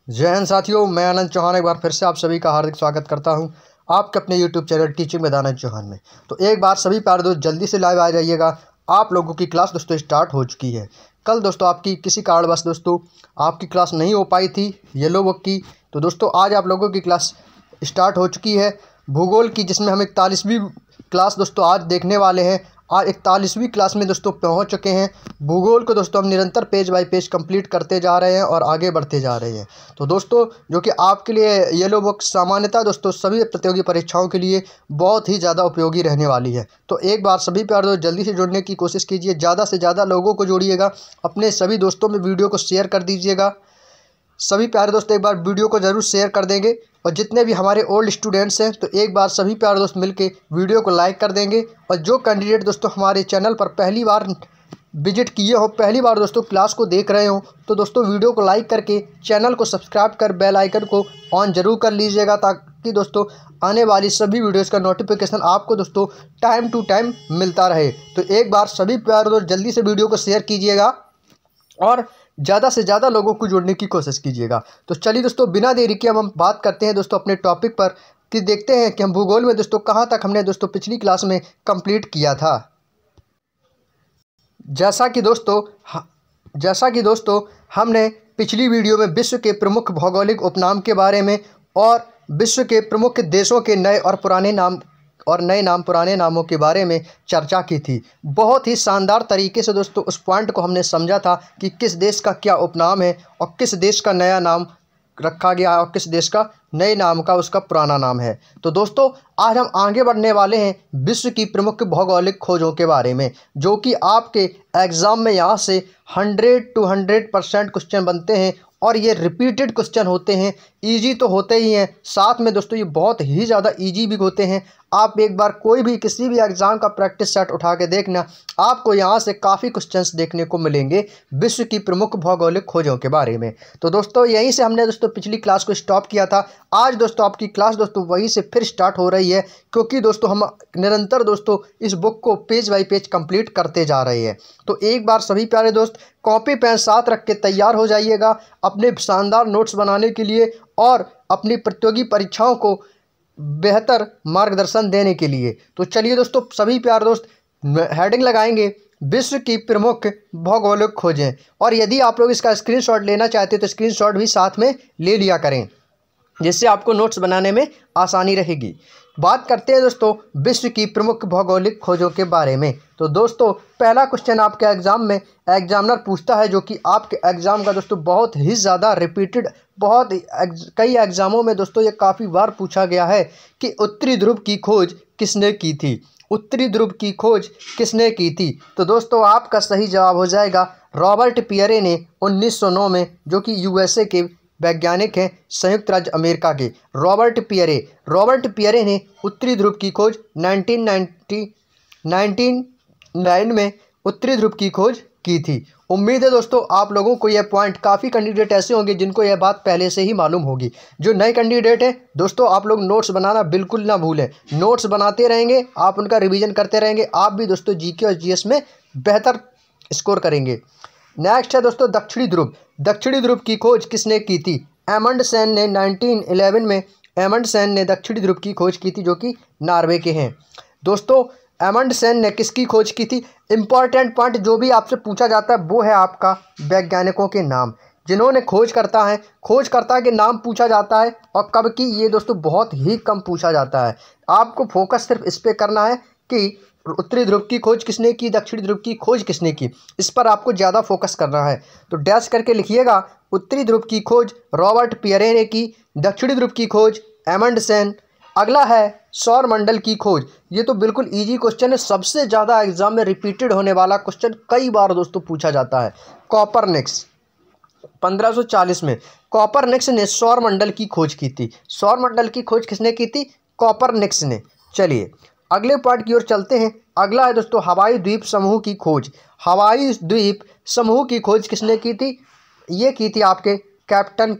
जय हिंद साथियों, मैं आनंद चौहान एक बार फिर से आप सभी का हार्दिक स्वागत करता हूं आपके अपने YouTube channel teaching with Anand Chauhan में। तो एक बार सभी प्यारे दोस्त जल्दी से लाइव आ जाइएगा। आप लोगों की क्लास दोस्तों स्टार्ट हो चुकी है। कल दोस्तों आपकी किसी कारणवश दोस्तों आपकी क्लास नहीं हो पाई थी येलो बुक की, तो दोस्तों आज आप लोगों की क्लास स्टार्ट हो चुकी है भूगोल की, जिसमें हम 41वीं क्लास दोस्तों आज देखने वाले हैं। आज 41वीं क्लास में दोस्तों पहुंच चुके हैं। भूगोल को दोस्तों हम निरंतर पेज बाय पेज कंप्लीट करते जा रहे हैं और आगे बढ़ते जा रहे हैं। तो दोस्तों जो कि आपके लिए येलो बुक सामान्यतः दोस्तों सभी प्रतियोगी परीक्षाओं के लिए बहुत ही ज़्यादा उपयोगी रहने वाली है। तो एक बार सभी प्यारे दोस्त जल्दी से जुड़ने की कोशिश कीजिए, ज़्यादा से ज़्यादा लोगों को जोड़िएगा, अपने सभी दोस्तों में वीडियो को शेयर कर दीजिएगा। सभी प्यारे दोस्त एक बार वीडियो को ज़रूर शेयर कर देंगे, और जितने भी हमारे ओल्ड स्टूडेंट्स हैं तो एक बार सभी प्यारे दोस्त मिलके वीडियो को लाइक कर देंगे। और जो कैंडिडेट दोस्तों हमारे चैनल पर पहली बार विजिट किए हो, पहली बार दोस्तों क्लास को देख रहे हो, तो दोस्तों वीडियो को लाइक करके चैनल को सब्सक्राइब कर बेल आइकन को ऑन ज़रूर कर लीजिएगा, ताकि दोस्तों आने वाली सभी वीडियोज़ का नोटिफिकेशन आपको दोस्तों टाइम टू टाइम मिलता रहे। तो एक बार सभी प्यारे दोस्त जल्दी से वीडियो को शेयर कीजिएगा और ज़्यादा से ज़्यादा लोगों को जोड़ने की कोशिश कीजिएगा। तो चलिए दोस्तों बिना देरी के हम बात करते हैं दोस्तों अपने टॉपिक पर, कि देखते हैं कि हम भूगोल में दोस्तों कहाँ तक हमने दोस्तों पिछली क्लास में कंप्लीट किया था। जैसा कि दोस्तों हमने पिछली वीडियो में विश्व के प्रमुख भौगोलिक उपनाम के बारे में और विश्व के प्रमुख देशों के नए नाम पुराने नामों के बारे में चर्चा की थी। बहुत ही शानदार तरीके से दोस्तों उस पॉइंट को हमने समझा था कि किस देश का क्या उपनाम है और किस देश का नया नाम रखा गया है और किस देश का नए नाम का उसका पुराना नाम है। तो दोस्तों आज हम आगे बढ़ने वाले हैं विश्व की प्रमुख भौगोलिक खोजों के बारे में, जो कि आपके एग्ज़ाम में यहाँ से 100 to 100% क्वेश्चन बनते हैं और ये रिपीटेड क्वेश्चन होते हैं। इजी तो होते ही हैं, साथ में दोस्तों ये बहुत ही ज़्यादा इजी भी होते हैं। आप एक बार कोई भी किसी भी एग्ज़ाम का प्रैक्टिस सेट उठा के देखना, आपको यहाँ से काफ़ी क्वेश्चंस देखने को मिलेंगे विश्व की प्रमुख भौगोलिक खोजों के बारे में। तो दोस्तों यहीं से हमने दोस्तों पिछली क्लास को स्टॉप किया था। आज दोस्तों आपकी क्लास दोस्तों वहीं से फिर स्टार्ट हो रही है, क्योंकि दोस्तों हम निरंतर दोस्तों इस बुक को पेज बाई पेज कंप्लीट करते जा रहे हैं। तो एक बार सभी प्यारे दोस्त कॉपी पेन साथ रख के तैयार हो जाइएगा अपने शानदार नोट्स बनाने के लिए और अपनी प्रतियोगी परीक्षाओं को बेहतर मार्गदर्शन देने के लिए। तो चलिए दोस्तों सभी प्यारे दोस्त हेडिंग लगाएंगे विश्व की प्रमुख भौगोलिक खोजें, और यदि आप लोग इसका स्क्रीनशॉट लेना चाहते हैं तो स्क्रीनशॉट भी साथ में ले लिया करें, जिससे आपको नोट्स बनाने में आसानी रहेगी। बात करते हैं दोस्तों विश्व की प्रमुख भौगोलिक खोजों के बारे में। तो दोस्तों पहला क्वेश्चन आपके एग्ज़ाम में एग्जामिनर पूछता है, जो कि आपके एग्ज़ाम का दोस्तों बहुत ही ज़्यादा रिपीटेड, कई एग्ज़ामों में दोस्तों ये काफ़ी बार पूछा गया है कि उत्तरी ध्रुव की खोज किसने की थी। उत्तरी ध्रुव की खोज किसने की थी? तो दोस्तों आपका सही जवाब हो जाएगा रॉबर्ट पियरे ने 1909 में, जो कि USA के वैज्ञानिक हैं, संयुक्त राज्य अमेरिका के रॉबर्ट पियरे ने उत्तरी ध्रुव की खोज 1909 में उत्तरी ध्रुव की खोज की थी। उम्मीद है दोस्तों आप लोगों को यह पॉइंट, काफ़ी कैंडिडेट ऐसे होंगे जिनको यह बात पहले से ही मालूम होगी। जो नए कैंडिडेट हैं दोस्तों, आप लोग नोट्स बनाना बिल्कुल ना भूलें। नोट्स बनाते रहेंगे, आप उनका रिवीजन करते रहेंगे, आप भी दोस्तों जीके और जीएस में बेहतर स्कोर करेंगे। नेक्स्ट है दोस्तों दक्षिणी ध्रुव की खोज किसने की थी? एमंडसेन ने 1911 में एमंडसेन ने दक्षिणी ध्रुव की खोज की थी, जो कि नॉर्वे के हैं। दोस्तों एमंडसेन ने किसकी खोज की थी? इंपॉर्टेंट पॉइंट जो भी आपसे पूछा जाता है वो है आपका वैज्ञानिकों के नाम, जिन्होंने खोजकर्ता के नाम पूछा जाता है, और कब की, ये दोस्तों बहुत ही कम पूछा जाता है। आपको फोकस सिर्फ इस पे करना है कि उत्तरी ध्रुव की खोज किसने की, दक्षिणी ध्रुव की खोज किसने की, इस पर आपको ज़्यादा फोकस करना है। तो डैश करके लिखिएगा उत्तरी ध्रुव की खोज रॉबर्ट पियरे ने की, दक्षिणी ध्रुव की खोज एमंडसेन। अगला है सौर मंडल की खोज। ये तो बिल्कुल इजी क्वेश्चन है, सबसे ज़्यादा एग्जाम में रिपीटेड होने वाला क्वेश्चन, कई बार दोस्तों पूछा जाता है। कॉपरनिकस 1540 में कॉपरनिकस ने सौर मंडल की खोज की थी। सौर मंडल की खोज किसने की थी? कॉपरनिकस ने। चलिए अगले पॉइंट की ओर चलते हैं। अगला है दोस्तों हवाई द्वीप समूह की खोज। हवाई द्वीप समूह की खोज किसने की थी? ये की थी आपके कैप्टन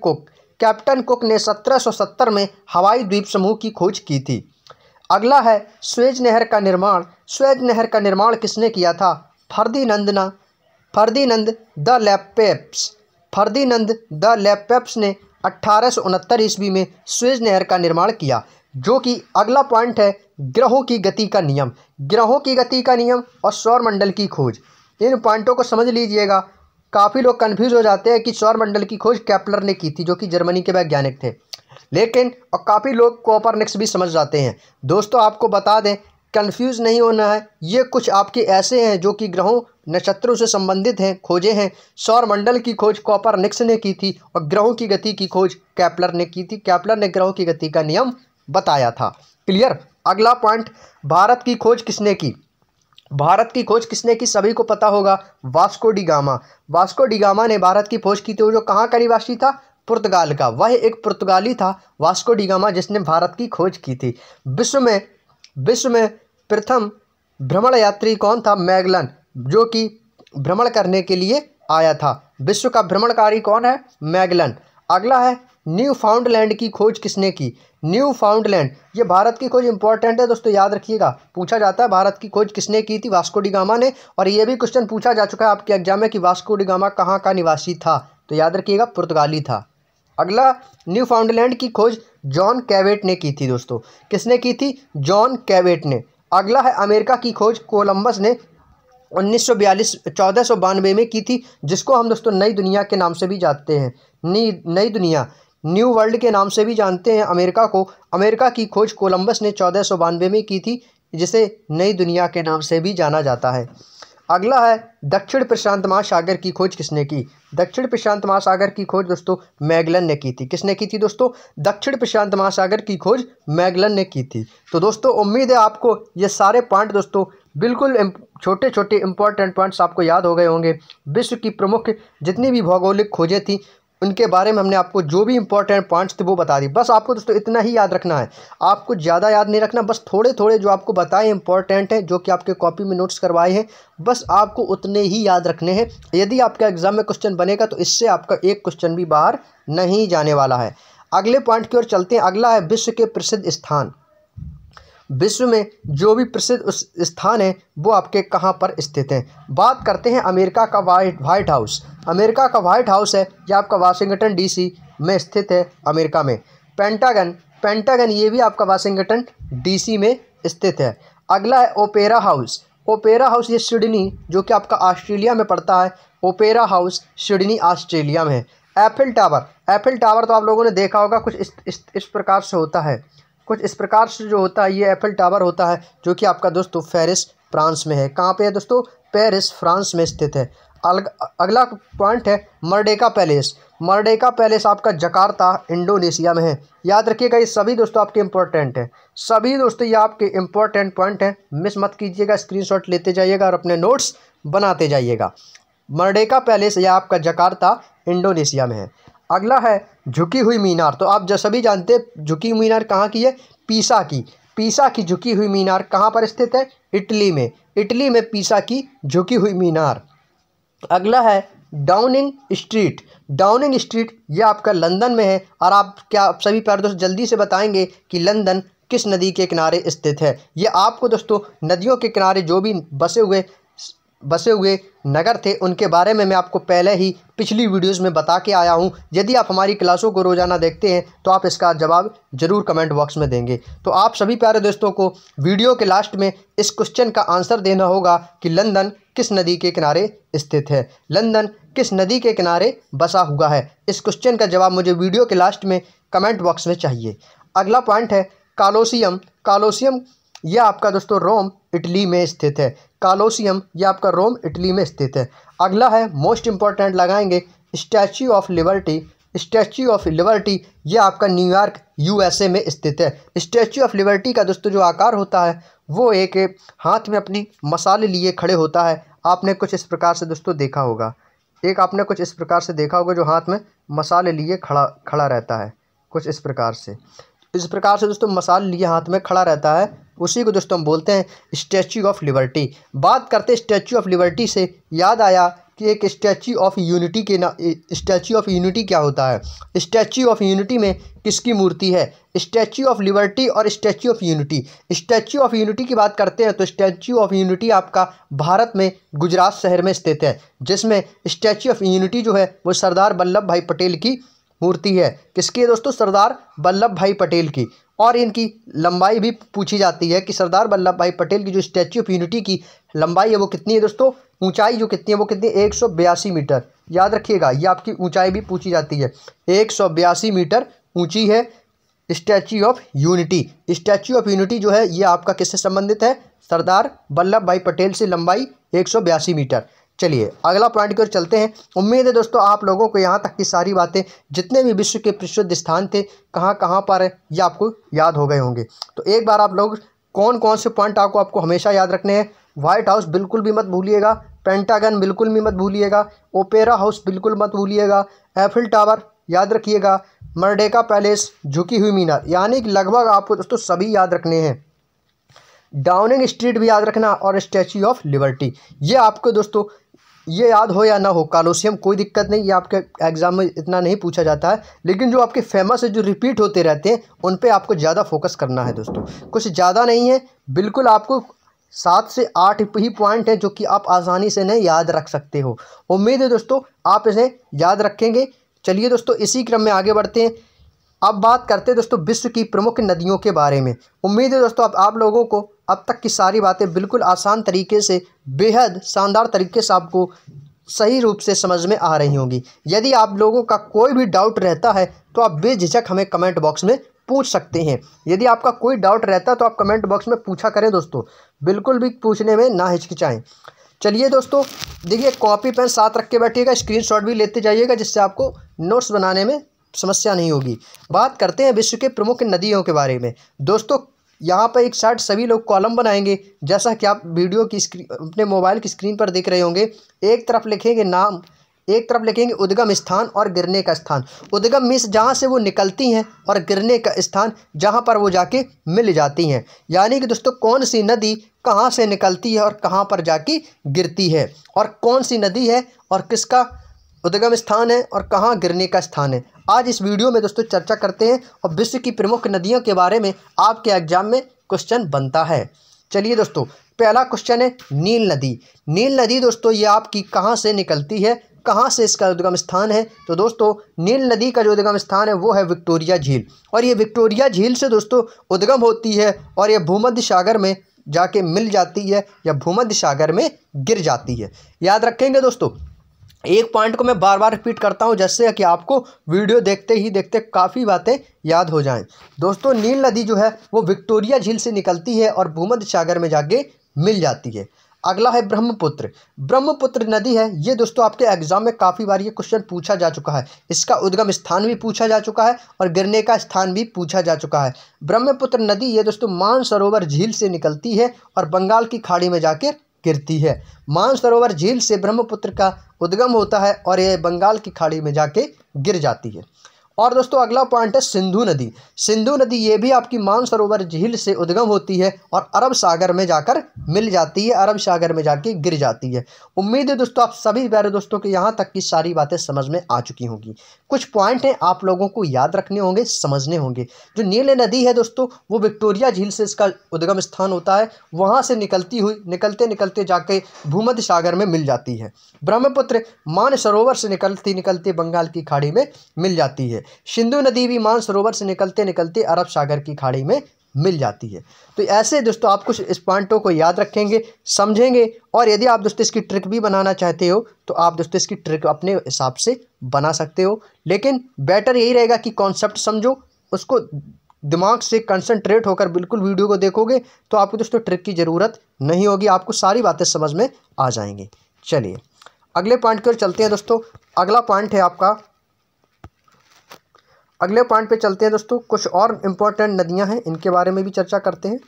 कुक ने 1770 में हवाई द्वीप समूह की खोज की थी। अगला है स्वेज नहर का निर्माण। स्वेज नहर का निर्माण किसने किया था? फर्दिनंद द लेपेप्स ने 1869 ईस्वी में सुएज नहर का निर्माण किया। जो कि अगला पॉइंट है ग्रहों की गति का नियम। ग्रहों की गति का नियम और सौरमंडल की खोज, इन पॉइंटों को समझ लीजिएगा। काफ़ी लोग कंफ्यूज हो जाते हैं कि सौरमंडल की खोज केपलर ने की थी, जो कि जर्मनी के वैज्ञानिक थे, लेकिन और काफ़ी लोग कोपरनिकस भी समझ जाते हैं। दोस्तों आपको बता दें, कंफ्यूज नहीं होना है। ये कुछ आपके ऐसे हैं जो कि ग्रहों नक्षत्रों से संबंधित हैं, खोजे हैं। सौरमंडल की खोज कोपरनिकस ने की थी और ग्रहों की गति की खोज केपलर ने की थी। केपलर ने ग्रहों की गति का नियम बताया था। क्लियर। अगला पॉइंट, भारत की खोज किसने की? भारत की खोज किसने की सभी को पता होगा, Vasco D gamma. Vasco D gamma ने भारत की खोज की थी। जो कहाँ का निवासी था? पुर्तगाल का। वह एक पुर्तगाली था वास्को डी गामा, जिसने भारत की खोज की थी। विश्व में प्रथम भ्रमण यात्री कौन था? मैगलन, जो कि भ्रमण करने के लिए आया था। विश्व का भ्रमणकारी कौन है? मैगलन। अगला है न्यू फाउंडलैंड की खोज किसने की? न्यू फाउंडलैंड, ये भारत की खोज इंपॉर्टेंट है दोस्तों, याद रखिएगा। पूछा जाता है भारत की खोज किसने की थी? वास्को डी गामा ने। और ये भी क्वेश्चन पूछा जा चुका है आपके एग्जाम में कि वास्को डी गामा कहाँ का निवासी था, तो याद रखिएगा पुर्तगाली था। अगला, न्यू फाउंडलैंड की खोज जॉन कैवेट ने की थी दोस्तों। किसने की थी? जॉन कैवेट ने। अगला है अमेरिका की खोज कोलंबस ने 1492 में की थी, जिसको हम दोस्तों नई दुनिया के नाम से भी जानते हैं। नई दुनिया, न्यू वर्ल्ड के नाम से भी जानते हैं अमेरिका को। अमेरिका की खोज कोलंबस ने 1492 में की थी, जिसे नई दुनिया के नाम से भी जाना जाता है। अगला है दक्षिण प्रशांत महासागर की खोज किसने की? दक्षिण प्रशांत महासागर की खोज दोस्तों मैगलन ने की थी। किसने की थी दोस्तों? दक्षिण प्रशांत महासागर की खोज मैगलन ने की थी। तो दोस्तों उम्मीद है आपको ये सारे पॉइंट दोस्तों बिल्कुल छोटे छोटे इंपॉर्टेंट पॉइंट्स आपको याद हो गए होंगे। विश्व की प्रमुख जितनी भी भौगोलिक खोजें थी उनके बारे में हमने आपको जो भी इंपॉर्टेंट पॉइंट्स थे वो बता दी। बस आपको दोस्तों इतना ही याद रखना है, आपको ज़्यादा याद नहीं रखना। बस थोड़े थोड़े जो आपको बताए इंपॉर्टेंट हैं, जो कि आपके कॉपी में नोट्स करवाए हैं, बस आपको उतने ही याद रखने हैं। यदि आपका एग्जाम में क्वेश्चन बनेगा तो इससे आपका एक क्वेश्चन भी बाहर नहीं जाने वाला है। अगले पॉइंट की ओर चलते हैं। अगला है विश्व के प्रसिद्ध स्थान। विश्व में जो भी प्रसिद्ध स्थान है वो आपके कहाँ पर स्थित हैं। बात करते हैं अमेरिका का व्हाइट हाउस। अमेरिका का व्हाइट हाउस है यह आपका वाशिंगटन डीसी में स्थित है अमेरिका में। पेंटागन ये भी आपका वाशिंगटन डीसी में स्थित है। अगला है ओपेरा हाउस। ओपेरा हाउस ये सिडनी, जो कि आपका ऑस्ट्रेलिया में पड़ता है। ओपेरा हाउस सिडनी ऑस्ट्रेलिया में है। एफिल टावर तो आप लोगों ने देखा होगा, कुछ इस प्रकार से होता है। कुछ इस प्रकार से जो होता है ये एफिल टावर होता है, जो कि आपका दोस्तों पेरिस फ्रांस में है। कहाँ पे है दोस्तों? पेरिस फ्रांस में स्थित है। अगला पॉइंट है मर्डेका पैलेस। मर्डेका पैलेस आपका जकार्ता इंडोनेशिया में है। याद रखिएगा, ये सभी दोस्तों आपके इंपॉर्टेंट हैं। सभी दोस्तों ये आपके इंपॉर्टेंट पॉइंट हैं, मिस मत कीजिएगा। स्क्रीनशॉट लेते जाइएगा और अपने नोट्स बनाते जाइएगा। मर्डेका पैलेस यह आपका जकार्ता इंडोनेशिया में है। अगला है झुकी हुई मीनार। तो आप सभी जानते हैं झुकी हुई मीनार कहाँ की है? पीसा की। पीसा की झुकी हुई मीनार कहाँ पर स्थित है? इटली में। इटली में पीसा की झुकी हुई मीनार। अगला है डाउनिंग स्ट्रीट। डाउनिंग स्ट्रीट ये आपका लंदन में है। और आप सभी प्यारे दोस्त जल्दी से बताएंगे कि लंदन किस नदी के किनारे स्थित है? ये आपको दोस्तों नदियों के किनारे जो भी बसे हुए नगर थे उनके बारे में मैं आपको पहले ही पिछली वीडियोस में बता के आया हूं। यदि आप हमारी क्लासों को रोज़ाना देखते हैं तो आप इसका जवाब ज़रूर कमेंट बॉक्स में देंगे। तो आप सभी प्यारे दोस्तों को वीडियो के लास्ट में इस क्वेश्चन का आंसर देना होगा कि लंदन किस नदी के किनारे स्थित है? लंदन किस नदी के किनारे बसा हुआ है? इस क्वेश्चन का जवाब मुझे वीडियो के लास्ट में कमेंट बॉक्स में चाहिए। अगला पॉइंट है कॉलोसियम। कॉलोसियम यह आपका दोस्तों रोम इटली में स्थित है। कॉलोसियम यह आपका रोम इटली में स्थित है। अगला है मोस्ट इंपॉर्टेंट लगाएंगे statue of liberty. Statue of liberty यह आपका न्यूयॉर्क यूएसए में स्थित है। स्टैच्यू ऑफ लिबर्टी का दोस्तों जो आकार होता है वो एक हाथ में अपनी मसाले लिए खड़े होता है। आपने कुछ इस प्रकार से दोस्तों देखा होगा। आपने कुछ इस प्रकार से देखा होगा जो हाथ में मसाले लिए खड़ा रहता है। कुछ इस प्रकार से दोस्तों मसाल लिए हाथ में खड़ा रहता है, उसी को दोस्तों हम बोलते हैं स्टैच्यू ऑफ लिबर्टी। बात करते स्टैच्यू ऑफ लिबर्टी से याद आया कि एक स्टैच्यू ऑफ यूनिटी क्या होता है? स्टैच्यू ऑफ यूनिटी में किसकी मूर्ति है? स्टैच्यू ऑफ लिबर्टी और statue of unity. Statue of unity की बात करते हैं तो स्टैच्यू ऑफ यूनिटी आपका भारत में गुजरात शहर में स्थित है, जिसमें स्टैच्यू ऑफ यूनिटी जो है वो सरदार वल्लभ भाई पटेल की मूर्ति है। किसकी है दोस्तों? सरदार वल्लभ भाई पटेल की। और इनकी लंबाई भी पूछी जाती है कि सरदार वल्लभ भाई पटेल की जो स्टैच्यू ऑफ यूनिटी की लंबाई है वो कितनी है दोस्तों? ऊंचाई जो कितनी है वो कितनी? 182 मीटर। याद रखिएगा, ये आपकी ऊंचाई भी पूछी जाती है। 182 मीटर ऊंची है statue of unity. Statue of unity जो है ये आपका किससे संबंधित है? सरदार वल्लभ भाई पटेल से। लंबाई 182 मीटर। चलिए अगला पॉइंट की ओर चलते हैं। उम्मीद है दोस्तों आप लोगों को यहाँ तक की सारी बातें, जितने भी विश्व के प्रसिद्ध स्थान थे कहाँ कहाँ पर है, ये आपको याद हो गए होंगे। तो एक बार आप लोग कौन कौन से पॉइंट आपको हमेशा याद रखने हैं? व्हाइट हाउस बिल्कुल भी मत भूलिएगा, पेंटागन बिल्कुल भी मत भूलिएगा, ओपेरा हाउस बिल्कुल मत भूलिएगा, एफिल टावर याद रखिएगा, मर्डेका पैलेस, झुकी हुई मीनार, यानी कि लगभग आपको दोस्तों सभी याद रखने हैं। डाउनिंग स्ट्रीट भी याद रखना और स्टैच्यू ऑफ लिबर्टी। ये आपको दोस्तों ये याद हो या ना हो, कॉलोसियम कोई दिक्कत नहीं, ये आपके एग्जाम में इतना नहीं पूछा जाता है। लेकिन जो आपके फेमस है, जो रिपीट होते रहते हैं, उन पे आपको ज़्यादा फोकस करना है दोस्तों। कुछ ज़्यादा नहीं है, बिल्कुल आपको 7 से 8 ही पॉइंट है जो कि आप आसानी से नहीं याद रख सकते हो। उम्मीद है दोस्तों आप इसे याद रखेंगे। चलिए दोस्तों इसी क्रम में आगे बढ़ते हैं। अब बात करते हैं दोस्तों विश्व की प्रमुख नदियों के बारे में। उम्मीद है दोस्तों आप लोगों को अब तक की सारी बातें बिल्कुल आसान तरीके से, बेहद शानदार तरीके से आपको सही रूप से समझ में आ रही होंगी। यदि आप लोगों का कोई भी डाउट रहता है तो आप बेझिझक हमें कमेंट बॉक्स में पूछ सकते हैं। यदि आपका कोई डाउट रहता है तो आप कमेंट बॉक्स में पूछा करें दोस्तों, बिल्कुल भी पूछने में ना हिचकिचाएं। चलिए दोस्तों देखिए, कॉपी पेन साथ रख के बैठिएगा, स्क्रीनशॉट भी लेते जाइएगा, जिससे आपको नोट्स बनाने में समस्या नहीं होगी। बात करते हैं विश्व के प्रमुख नदियों के बारे में। दोस्तों यहाँ पर एक साइड सभी लोग कॉलम बनाएंगे, जैसा कि आप वीडियो की स्क्रीन अपने मोबाइल की स्क्रीन पर देख रहे होंगे। एक तरफ लिखेंगे नाम, एक तरफ लिखेंगे उद्गम स्थान और गिरने का स्थान। उद्गम मीन्स जहाँ से वो निकलती हैं, और गिरने का स्थान जहाँ पर वो जाके मिल जाती हैं। यानी कि दोस्तों कौन सी नदी कहाँ से निकलती है और कहाँ पर जाके गिरती है, और कौन सी नदी है और किसका उद्गम स्थान है और कहाँ गिरने का स्थान है, आज इस वीडियो में दोस्तों चर्चा करते हैं। और विश्व की प्रमुख नदियों के बारे में आपके एग्जाम में क्वेश्चन बनता है। चलिए दोस्तों पहला क्वेश्चन है नील नदी। नील नदी दोस्तों ये आपकी कहाँ से निकलती है, कहाँ से इसका उद्गम स्थान है? तो दोस्तों नील नदी का जो उद्गम स्थान है वो है विक्टोरिया झील। और ये विक्टोरिया झील से दोस्तों उद्गम होती है और ये भूमध्य सागर में जाके मिल जाती है या भूमध्य सागर में गिर जाती है। याद रखेंगे दोस्तों, एक पॉइंट को मैं बार बार रिपीट करता हूं, जैसे कि आपको वीडियो देखते ही देखते काफ़ी बातें याद हो जाएं। दोस्तों नील नदी जो है वो विक्टोरिया झील से निकलती है और भूमध्य सागर में जाके मिल जाती है। अगला है ब्रह्मपुत्र। ब्रह्मपुत्र नदी है, ये दोस्तों आपके एग्जाम में काफ़ी बार ये क्वेश्चन पूछा जा चुका है। इसका उद्गम स्थान भी पूछा जा चुका है और गिरने का स्थान भी पूछा जा चुका है। ब्रह्मपुत्र नदी ये दोस्तों मानसरोवर झील से निकलती है और बंगाल की खाड़ी में जाके गिरती है। मानसरोवर झील से ब्रह्मपुत्र का उद्गम होता है और यह बंगाल की खाड़ी में जाके गिर जाती है। और दोस्तों अगला पॉइंट है सिंधु नदी। सिंधु नदी ये भी आपकी मानसरोवर झील से उद्गम होती है और अरब सागर में जाकर मिल जाती है, अरब सागर में जाके गिर जाती है। उम्मीद है दोस्तों आप सभी प्यारे दोस्तों को यहाँ तक की सारी बातें समझ में आ चुकी होंगी। कुछ पॉइंट हैं आप लोगों को याद रखने होंगे, समझने होंगे। जो नील नदी है दोस्तों वो विक्टोरिया झील से इसका उद्गम स्थान होता है, वहाँ से निकलती हुई निकलते निकलते जाके भूमध्य सागर में मिल जाती है। ब्रह्मपुत्र मानसरोवर से निकलती निकलती बंगाल की खाड़ी में मिल जाती है। सिंधु नदी भी मानसरोवर से निकलते निकलते अरब सागर की खाड़ी में मिल जाती है। तो ऐसे दोस्तों आप कुछ इस पॉइंटों को याद रखेंगे, समझेंगे, और यदि आप दोस्तों इसकी ट्रिक भी बनाना चाहते हो तो आप दोस्तों इसकी ट्रिक अपने हिसाब से बना सकते हो। लेकिन बेटर यही रहेगा कि कॉन्सेप्ट समझो, उसको दिमाग से कंसंट्रेट होकर बिल्कुल वीडियो को देखोगे तो आपको दोस्तों ट्रिक की ज़रूरत नहीं होगी, आपको सारी बातें समझ में आ जाएंगी। चलिए अगले पॉइंट की ओर चलते हैं दोस्तों। अगला पॉइंट है आपका, अगले पॉइंट पे चलते हैं दोस्तों। कुछ और इम्पोर्टेंट नदियां हैं, इनके बारे में भी चर्चा करते हैं।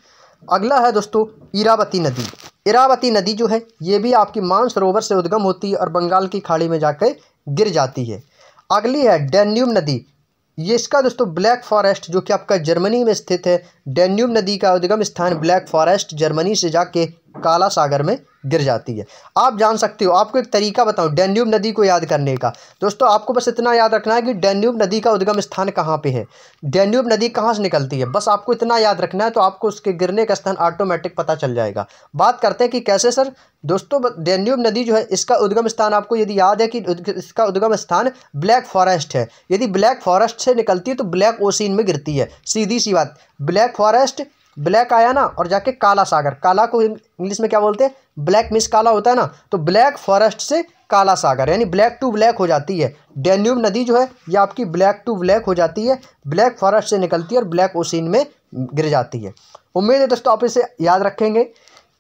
अगला है दोस्तों इरावती नदी। इरावती नदी जो है ये भी आपकी मानसरोवर से उद्गम होती है और बंगाल की खाड़ी में जाकर गिर जाती है। अगली है डैन्यूब नदी। ये इसका दोस्तों ब्लैक फॉरेस्ट जो कि आपका जर्मनी में स्थित है। डैन्यूब नदी का उद्गम स्थान ब्लैक फॉरेस्ट जर्मनी से जाके काला सागर में गिर जाती है। आप जान सकते हो, आपको एक तरीका बताऊं डैन्यूब नदी को याद करने का। दोस्तों आपको बस इतना याद रखना है कि डैन्यूब नदी का उद्गम स्थान कहाँ पे है, डैन्यूब नदी कहाँ से निकलती है, बस आपको इतना याद रखना है, तो आपको उसके गिरने का स्थान ऑटोमेटिक पता चल जाएगा। बात करते हैं कि कैसे सर। दोस्तों डैन्यूब नदी जो है, इसका उद्गम स्थान आपको यदि याद है कि इसका उद्गम स्थान ब्लैक फॉरेस्ट है। यदि ब्लैक फॉरेस्ट से निकलती है तो ब्लैक ओशियन में गिरती है, सीधी सी बात। ब्लैक फॉरेस्ट, ब्लैक आया ना, और जाके काला सागर, काला को इंग्लिश में क्या बोलते हैं, ब्लैक मिस काला होता है ना, तो ब्लैक फॉरेस्ट से काला सागर, यानी ब्लैक टू ब्लैक हो जाती है। डैन्यूब नदी जो है ये आपकी ब्लैक टू ब्लैक हो जाती है, ब्लैक फॉरेस्ट से निकलती है और ब्लैक ओशियन में गिर जाती है। उम्मीद है दोस्तों आप इसे याद रखेंगे।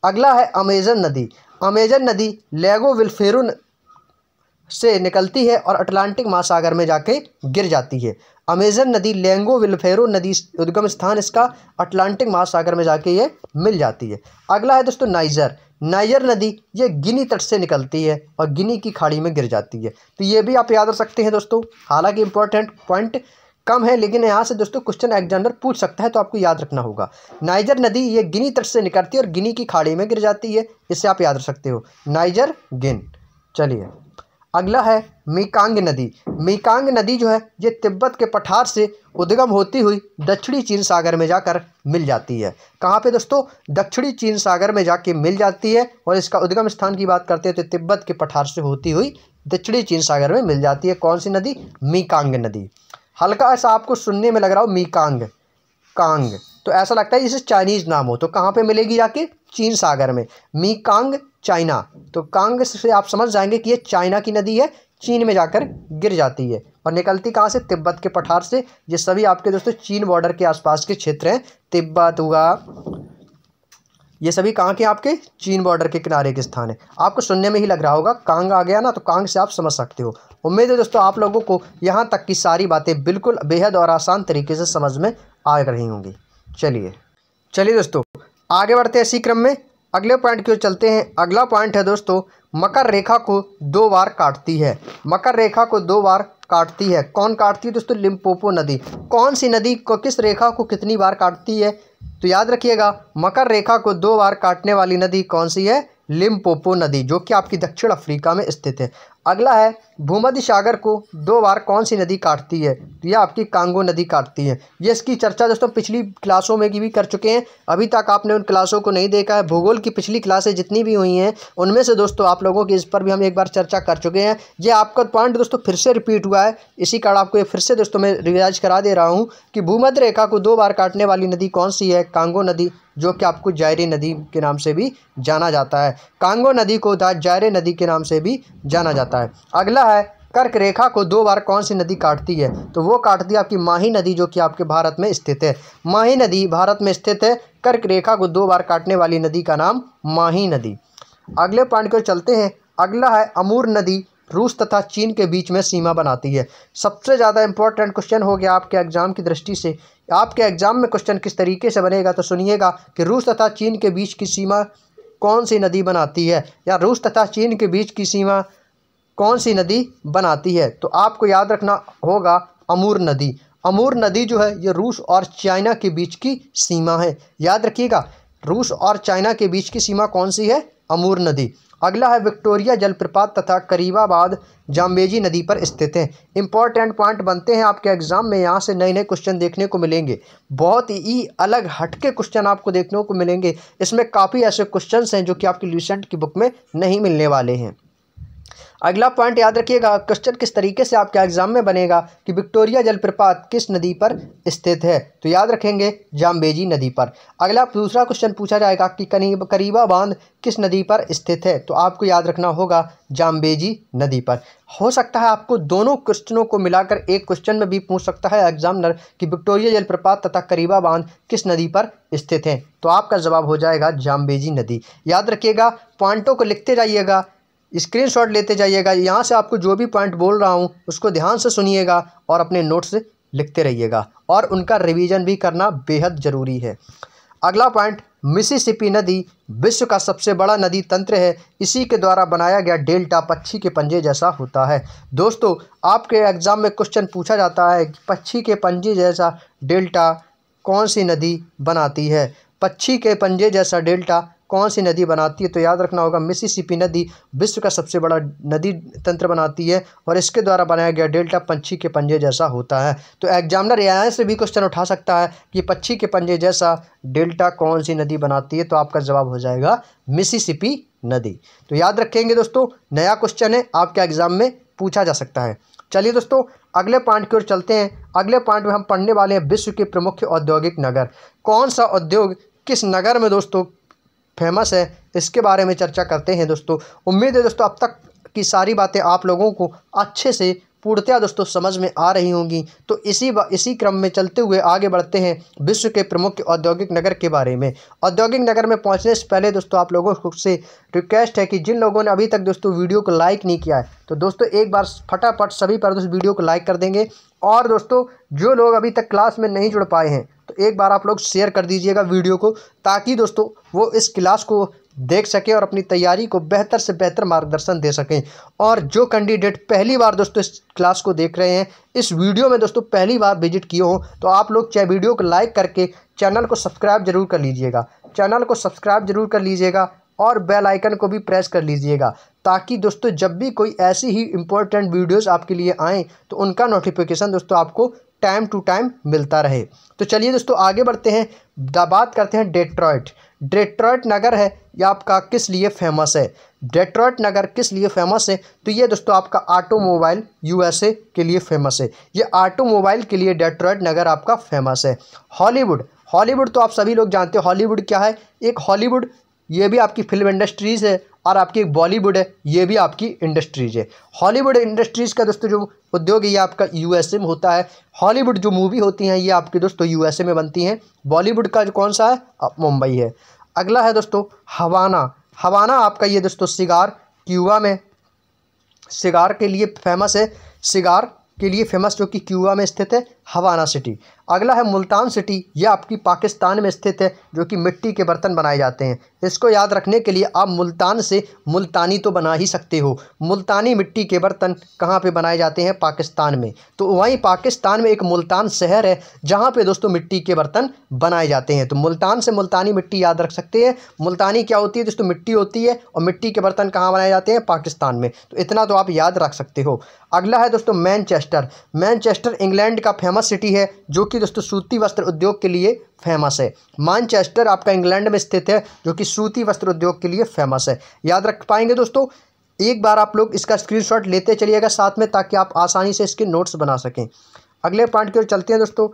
अगला है अमेजन नदी। अमेजन नदी लेगो विल्फेरो से निकलती है और अटलांटिक महासागर में जाके गिर जाती है। अमेजन नदी लेंगो विल्फेरो नदी उद्गम स्थान इसका अटलांटिक महासागर में जाके ये मिल जाती है। अगला है दोस्तों नाइजर। नाइजर नदी ये गिनी तट से निकलती है और गिनी की खाड़ी में गिर जाती है। तो ये भी आप याद रख सकते हैं दोस्तों, हालांकि इंपॉर्टेंट पॉइंट कम है, लेकिन यहाँ से दोस्तों क्वेश्चन एग्जामिनर पूछ सकता है, तो आपको याद रखना होगा। नाइजर नदी ये गिनी तट से निकलती है और गिनी की खाड़ी में गिर जाती है, इससे आप याद रख सकते हो, नाइजर गिन। चलिए अगला है मेकांग नदी। मेकांग नदी जो है ये तिब्बत के पठार से उद्गम होती हुई दक्षिणी चीन सागर में जाकर मिल जाती है। कहाँ पे दोस्तों, दक्षिणी चीन सागर में जाके मिल जाती है, और इसका उद्गम स्थान की बात करते हैं तो तिब्बत के पठार से होती हुई दक्षिणी चीन सागर में मिल जाती है। कौन सी नदी, मेकांग नदी। हल्का ऐसा आपको सुनने में लग रहा हो मेकांग, कांग, तो ऐसा लगता है जैसे चाइनीज नाम हो, तो कहाँ पे मिलेगी जाके, चीन सागर में। मेकांग चाइना, तो कांग से आप समझ जाएंगे कि ये चाइना की नदी है, चीन में जाकर गिर जाती है और निकलती कहाँ से, तिब्बत के पठार से। ये सभी आपके दोस्तों चीन बॉर्डर के आसपास के क्षेत्र हैं, तिब्बत हुआ, ये सभी कहाँ के, आपके चीन बॉर्डर के किनारे के स्थान है। आपको सुनने में ही लग रहा होगा, कांग आ गया ना, तो कांग से आप समझ सकते हो। उम्मीद है दोस्तों आप लोगों को यहाँ तक की सारी बातें बिल्कुल बेहद और आसान तरीके से समझ में आ रही होंगी। चलिए दोस्तों आगे बढ़ते हैं इसी क्रम में, अगले पॉइंट की ओर चलते हैं। अगला पॉइंट है दोस्तों, मकर रेखा को 2 बार काटती है। मकर रेखा को 2 बार काटती है, कौन काटती है दोस्तों, लिम्पोपो नदी। कौन सी नदी को, किस रेखा को कितनी बार काटती है, तो याद रखिएगा, मकर रेखा को 2 बार काटने वाली नदी कौन सी है, लिम्पोपो नदी, जो कि आपकी दक्षिण अफ्रीका में स्थित है। अगला है भूमध्य सागर को 2 बार कौन सी नदी काटती है, तो यह आपकी कांगो नदी काटती है। ये इसकी चर्चा दोस्तों पिछली क्लासों में भी कर चुके हैं, अभी तक आपने उन क्लासों को नहीं देखा है, भूगोल की पिछली क्लासें जितनी भी हुई हैं उनमें से दोस्तों आप लोगों की इस पर भी हम एक बार चर्चा कर चुके हैं। ये आपका पॉइंट दोस्तों फिर से रिपीट हुआ है, इसी कारण आपको फिर से दोस्तों मैं रिवाइज करा दे रहा हूँ कि भूमध्य रेखा को 2 बार काटने वाली नदी कौन सी है, कांगो नदी, जो कि आपको जायरे नदी के नाम से भी जाना जाता है। कांगो नदी को जायरे नदी के नाम से भी जाना जाता है। अगला है कर्क रेखा को 2 बार कौन सी नदी काटती है, तो वो काटती है आपकी माही नदी, जो कि आपके भारत में स्थित है। माही नदी भारत में स्थित है, कर्क रेखा को 2 बार काटने वाली नदी का नाम माही नदी। अगले पॉइंट को चलते हैं, अगला है अमूर नदी रूस तथा चीन के बीच में सीमा बनाती है। सबसे ज़्यादा इंपॉर्टेंट क्वेश्चन हो गया आपके एग्जाम की दृष्टि से। आपके एग्जाम में क्वेश्चन किस तरीके से बनेगा, तो सुनिएगा कि रूस तथा चीन के बीच की सीमा कौन सी नदी बनाती है, या रूस तथा चीन के बीच की सीमा कौन सी नदी बनाती है, तो आपको याद रखना होगा अमूर नदी। अमूर नदी जो है ये रूस और चाइना के बीच की सीमा है, याद रखिएगा, रूस और चाइना के बीच की सीमा कौन सी है, अमूर नदी। अगला है विक्टोरिया जलप्रपात तथा करीबाबाद जाम्बेजी नदी पर स्थित है। इंपॉर्टेंट पॉइंट बनते हैं आपके एग्जाम में, यहाँ से नए नए क्वेश्चन देखने को मिलेंगे, बहुत ही अलग हटके क्वेश्चन आपको देखने को मिलेंगे। इसमें काफ़ी ऐसे क्वेश्चंस हैं जो कि आपकी ल्यूसेंट की बुक में नहीं मिलने वाले हैं। अगला पॉइंट याद रखिएगा, क्वेश्चन किस तरीके से आपके एग्जाम में बनेगा कि विक्टोरिया जलप्रपात किस नदी पर स्थित है, तो याद रखेंगे जाम्बेजी नदी पर। अगला दूसरा क्वेश्चन पूछा जाएगा कि करीबा बांध किस नदी पर स्थित है, तो आपको याद रखना होगा जाम्बेजी नदी पर। हो सकता है आपको दोनों क्वेश्चनों को मिलाकर एक क्वेश्चन में भी पूछ सकता है एग्जामिनर कि विक्टोरिया जलप्रपात तथा करीबा बांध किस नदी पर स्थित है, तो आपका जवाब हो जाएगा जाम्बेजी नदी। याद रखिएगा, पॉइंटों को लिखते जाइएगा, स्क्रीनशॉट लेते जाइएगा, यहाँ से आपको जो भी पॉइंट बोल रहा हूँ उसको ध्यान से सुनिएगा और अपने नोट्स लिखते रहिएगा, और उनका रिवीजन भी करना बेहद ज़रूरी है। अगला पॉइंट, मिसिसिपी नदी विश्व का सबसे बड़ा नदी तंत्र है, इसी के द्वारा बनाया गया डेल्टा पक्षी के पंजे जैसा होता है। दोस्तों आपके एग्जाम में क्वेश्चन पूछा जाता है कि पक्षी के पंजे जैसा डेल्टा कौन सी नदी बनाती है, पक्षी के पंजे जैसा डेल्टा कौन सी नदी बनाती है? तो याद रखना होगा मिसिसिपी नदी विश्व का सबसे बड़ा नदी तंत्र बनाती है और इसके द्वारा बनाया गया डेल्टा पंछी के पंजे जैसा होता है। तो एग्जामिनर यहाँ से भी क्वेश्चन उठा सकता है कि पंछी के पंजे जैसा डेल्टा कौन सी नदी बनाती है? तो आपका जवाब हो जाएगा मिसिसिपी नदी। तो याद रखेंगे दोस्तों, नया क्वेश्चन है, आपके एग्जाम में पूछा जा सकता है। चलिए दोस्तों अगले पॉइंट की ओर चलते हैं। अगले पॉइंट में हम पढ़ने वाले हैं विश्व के प्रमुख औद्योगिक नगर। कौन सा उद्योग किस नगर में दोस्तों फेमस है, इसके बारे में चर्चा करते हैं दोस्तों। उम्मीद है दोस्तों अब तक की सारी बातें आप लोगों को अच्छे से पूर्णतया दोस्तों समझ में आ रही होंगी। तो इसी क्रम में चलते हुए आगे बढ़ते हैं विश्व के प्रमुख औद्योगिक नगर के बारे में। औद्योगिक नगर में पहुंचने से पहले दोस्तों आप लोगों से रिक्वेस्ट है कि जिन लोगों ने अभी तक दोस्तों वीडियो को लाइक नहीं किया है तो दोस्तों एक बार फटाफट सभी पर दोस्तों वीडियो को लाइक कर देंगे। और दोस्तों जो लोग अभी तक क्लास में नहीं जुड़ पाए हैं तो एक बार आप लोग शेयर कर दीजिएगा वीडियो को, ताकि दोस्तों वो इस क्लास को देख सकें और अपनी तैयारी को बेहतर से बेहतर मार्गदर्शन दे सकें। और जो कैंडिडेट पहली बार दोस्तों इस क्लास को देख रहे हैं, इस वीडियो में दोस्तों पहली बार विजिट किए हो, तो आप लोग चाहे वीडियो को लाइक करके चैनल को सब्सक्राइब जरूर कर लीजिएगा। चैनल को सब्सक्राइब जरूर कर लीजिएगा और बेल आइकन को भी प्रेस कर लीजिएगा, ताकि दोस्तों जब भी कोई ऐसी ही इम्पोर्टेंट वीडियोस आपके लिए आएँ तो उनका नोटिफिकेशन दोस्तों आपको टाइम टू टाइम मिलता रहे। तो चलिए दोस्तों आगे बढ़ते हैं, बात करते हैं डेट्रॉयट। डेट्रॉयट नगर है यह आपका किस लिए फेमस है? डेट्रॉयट नगर किस लिए फेमस है? तो ये दोस्तों आपका ऑटोमोबाइल यूएसए के लिए फेमस है। ये ऑटोमोबाइल के लिए डेट्रॉयट नगर आपका फेमस है। हॉलीवुड, हॉलीवुड तो आप सभी लोग जानते हो हॉलीवुड क्या है। एक हॉलीवुड ये भी आपकी फिल्म इंडस्ट्रीज़ है और आपकी एक बॉलीवुड है, ये भी आपकी इंडस्ट्रीज़ है। हॉलीवुड इंडस्ट्रीज़ का दोस्तों जो उद्योग है ये आपका यूएसए में होता है। हॉलीवुड जो मूवी होती हैं ये आपकी दोस्तों यूएसए में बनती हैं। बॉलीवुड का जो कौन सा है? मुंबई है। अगला है दोस्तों हवाना। हवाना आपका ये दोस्तों सिगार, क्यूबा में सिगार के लिए फेमस है। सिगार के लिए फेमस जो कि क्यूबा में स्थित है, हवाना सिटी। अगला है मुल्तान सिटी, यह आपकी पाकिस्तान में स्थित है, जो कि मिट्टी के बर्तन बनाए जाते हैं। इसको याद रखने के लिए आप मुल्तान से मुल्तानी तो बना ही सकते हो। मुल्तानी मिट्टी के बर्तन कहाँ पे बनाए जाते हैं? पाकिस्तान में। तो वहीं पाकिस्तान में एक मुल्तान शहर है जहाँ पे दोस्तों मिट्टी के बर्तन बनाए जाते हैं। तो मुल्तान से मुल्तानी मिट्टी याद रख सकते हैं। मुल्तानी क्या होती है दोस्तों? मिट्टी होती है, और मिट्टी के बर्तन कहाँ बनाए जाते हैं? पाकिस्तान में। तो इतना तो आप याद रख सकते हो। अगला है दोस्तों मैनचेस्टर। मैनचेस्टर इंग्लैंड का फेमस सिटी है, जो कि दोस्तों सूती वस्त्र उद्योग के लिए फेमस है। मैनचेस्टर आपका इंग्लैंड में स्थित है, जो कि सूती वस्त्र उद्योग के लिए फेमस है। याद रख पाएंगे दोस्तों? एक बार आप लोग इसका स्क्रीनशॉट लेते चलिएगा साथ में, ताकि आप आसानी से इसके नोट्स बना सकें। अगले पॉइंट की ओर चलते हैं दोस्तों।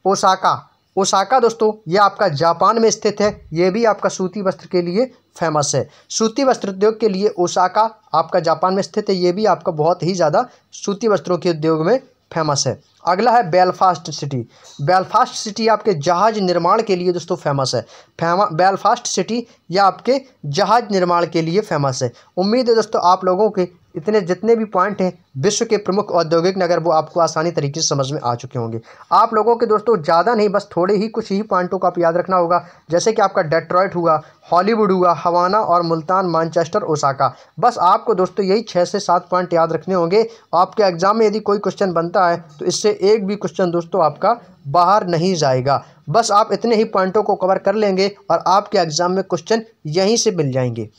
ओसाका। ओसाका दोस्तों ये आपका जापान में स्थित है, ये भी आपका सूती वस्त्र के लिए फेमस है। सूती वस्त्र उद्योग के लिए ओसाका आपका जापान में स्थित है, ये भी आपका बहुत ही ज़्यादा सूती वस्त्रों के उद्योग में फेमस है। अगला है बेलफास्ट सिटी। बेलफास्ट सिटी आपके जहाज निर्माण के लिए दोस्तों फेमस है। बेलफास्ट सिटी यह आपके जहाज निर्माण के लिए फेमस है। उम्मीद है दोस्तों आप लोगों के इतने जितने भी पॉइंट हैं विश्व के प्रमुख औद्योगिक नगर वो आपको आसानी तरीके से समझ में आ चुके होंगे। आप लोगों के दोस्तों ज़्यादा नहीं, बस थोड़े ही कुछ ही पॉइंटों को आप याद रखना होगा, जैसे कि आपका डेट्रॉयट हुआ, हॉलीवुड हुआ, हवाना और मुल्तान, मैनचेस्टर, ओसाका। बस आपको दोस्तों यही 6 से 7 पॉइंट याद रखने होंगे। आपके एग्जाम में यदि कोई क्वेश्चन बनता है तो इससे एक भी क्वेश्चन दोस्तों आपका बाहर नहीं जाएगा। बस आप इतने ही पॉइंटों को कवर कर लेंगे और आपके एग्जाम में क्वेश्चन यहीं से मिल जाएंगे।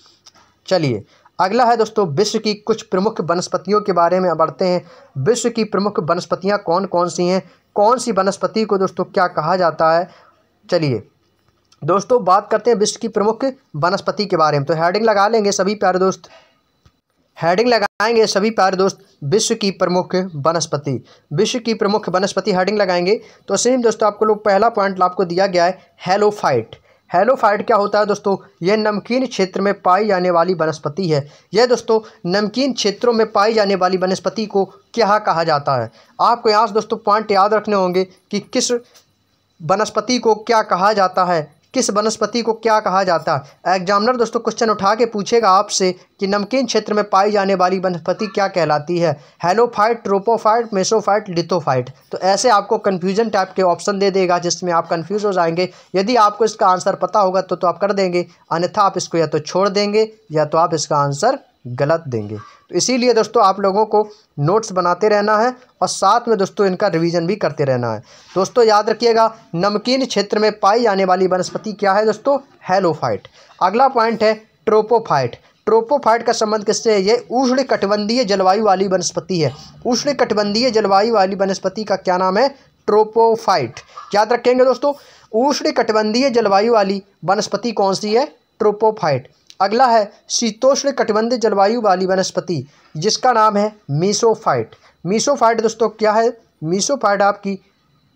चलिए अगला है दोस्तों विश्व की कुछ प्रमुख वनस्पतियों के बारे में बढ़ते हैं। विश्व की प्रमुख वनस्पतियां कौन कौन सी हैं? कौन सी वनस्पति को दोस्तों क्या कहा जाता है? चलिए दोस्तों बात करते हैं विश्व की प्रमुख वनस्पति के बारे में। तो हेडिंग लगा लेंगे सभी प्यारे दोस्त, हेडिंग लगाएंगे सभी प्यारे दोस्त, विश्व की प्रमुख वनस्पति। विश्व की प्रमुख वनस्पति हेडिंग लगाएंगे तो सेम दोस्तों आपको लोग पहला पॉइंट आपको दिया गया है हेलोफाइट। हेलोफाइट क्या होता है दोस्तों? यह नमकीन क्षेत्र में पाई जाने वाली वनस्पति है। यह दोस्तों नमकीन क्षेत्रों में पाई जाने वाली वनस्पति को क्या कहा जाता है? आपको यहाँ से दोस्तों पॉइंट याद रखने होंगे कि किस वनस्पति को क्या कहा जाता है, किस वनस्पति को क्या कहा जाता है। एग्जामिनर दोस्तों क्वेश्चन उठा के पूछेगा आपसे कि नमकीन क्षेत्र में पाई जाने वाली वनस्पति क्या कहलाती है? हेलोफाइट, ट्रोपोफाइट, मेसोफाइट, लिथोफाइट। तो ऐसे आपको कन्फ्यूजन टाइप के ऑप्शन दे देगा, जिसमें आप कन्फ्यूज हो जाएंगे। यदि आपको इसका आंसर पता होगा तो आप कर देंगे, अन्यथा आप इसको या तो छोड़ देंगे या तो आप इसका आंसर गलत देंगे। तो इसीलिए दोस्तों आप लोगों को नोट्स बनाते रहना है और साथ में दोस्तों इनका रिवीजन भी करते रहना है। दोस्तों याद रखिएगा, नमकीन क्षेत्र में पाई जाने वाली वनस्पति क्या है दोस्तों? हैलोफाइट। अगला पॉइंट है ट्रोपोफाइट। ट्रोपोफाइट का संबंध किससे है? ये उष्णकटिबंधीय जलवायु वाली वनस्पति है। उष्णकटिबंधीय जलवायु वाली वनस्पति का क्या नाम है? ट्रोपोफाइट। याद रखेंगे दोस्तों, उष्णकटिबंधीय जलवायु वाली वनस्पति कौन सी है? ट्रोपोफाइट। अगला है शीतोष्ण कटिबंधीय जलवायु वाली वनस्पति, जिसका नाम है मीसोफाइट। मीसोफाइट दोस्तों क्या है? मीसोफाइट आपकी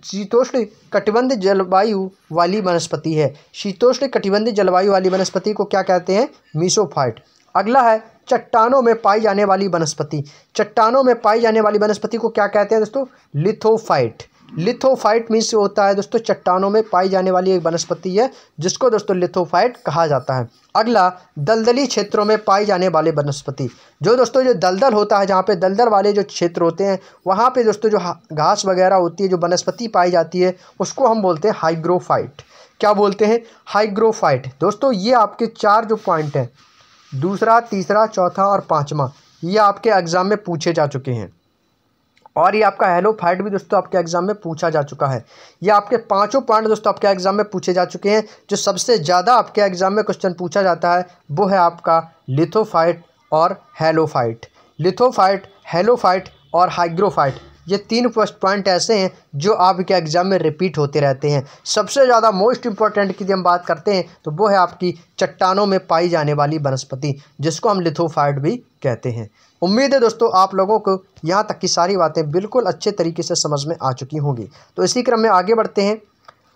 शीतोष्ण कटिबंधीय जलवायु वाली वनस्पति है। शीतोष्ण कटिबंधीय जलवायु वाली वनस्पति को क्या कहते हैं? मीसोफाइट। अगला है चट्टानों में पाई जाने वाली वनस्पति। चट्टानों में पाई जाने वाली वनस्पति को क्या कहते हैं दोस्तों? लिथोफाइट। लिथोफाइट मीन्स होता है दोस्तों चट्टानों में पाई जाने वाली एक वनस्पति है, जिसको दोस्तों लिथोफाइट कहा जाता है। अगला दलदली क्षेत्रों में पाई जाने वाले वनस्पति। जो दोस्तों जो दलदल होता है, जहाँ पे दलदल वाले जो क्षेत्र होते हैं, वहाँ पे दोस्तों जो घास वगैरह होती है, जो वनस्पति पाई जाती है, उसको हम बोलते हैं हाइग्रोफाइट। क्या बोलते हैं? हाइग्रोफाइट। दोस्तों ये आपके 4 जो पॉइंट हैं, दूसरा, तीसरा, चौथा और 5वां, ये आपके एग्जाम में पूछे जा चुके हैं। और ये आपका हैलोफाइट भी दोस्तों आपके एग्जाम में पूछा जा चुका है। ये आपके 5 पॉइंट दोस्तों आपके एग्जाम में पूछे जा चुके हैं। जो सबसे ज़्यादा आपके एग्जाम में क्वेश्चन पूछा जाता है वो है आपका लिथोफाइट और हैलोफाइट। लिथोफाइट, हैलोफाइट और हाइग्रोफाइट, ये 3 पॉइंट ऐसे हैं जो आपके एग्जाम में रिपीट होते रहते हैं। सबसे ज़्यादा मोस्ट इंपॉर्टेंट की हम बात करते हैं तो वो है आपकी चट्टानों में पाई जाने वाली वनस्पति, जिसको हम लिथोफाइट भी कहते हैं। उम्मीद है दोस्तों आप लोगों को यहाँ तक की सारी बातें बिल्कुल अच्छे तरीके से समझ में आ चुकी होंगी। तो इसी क्रम में आगे बढ़ते हैं,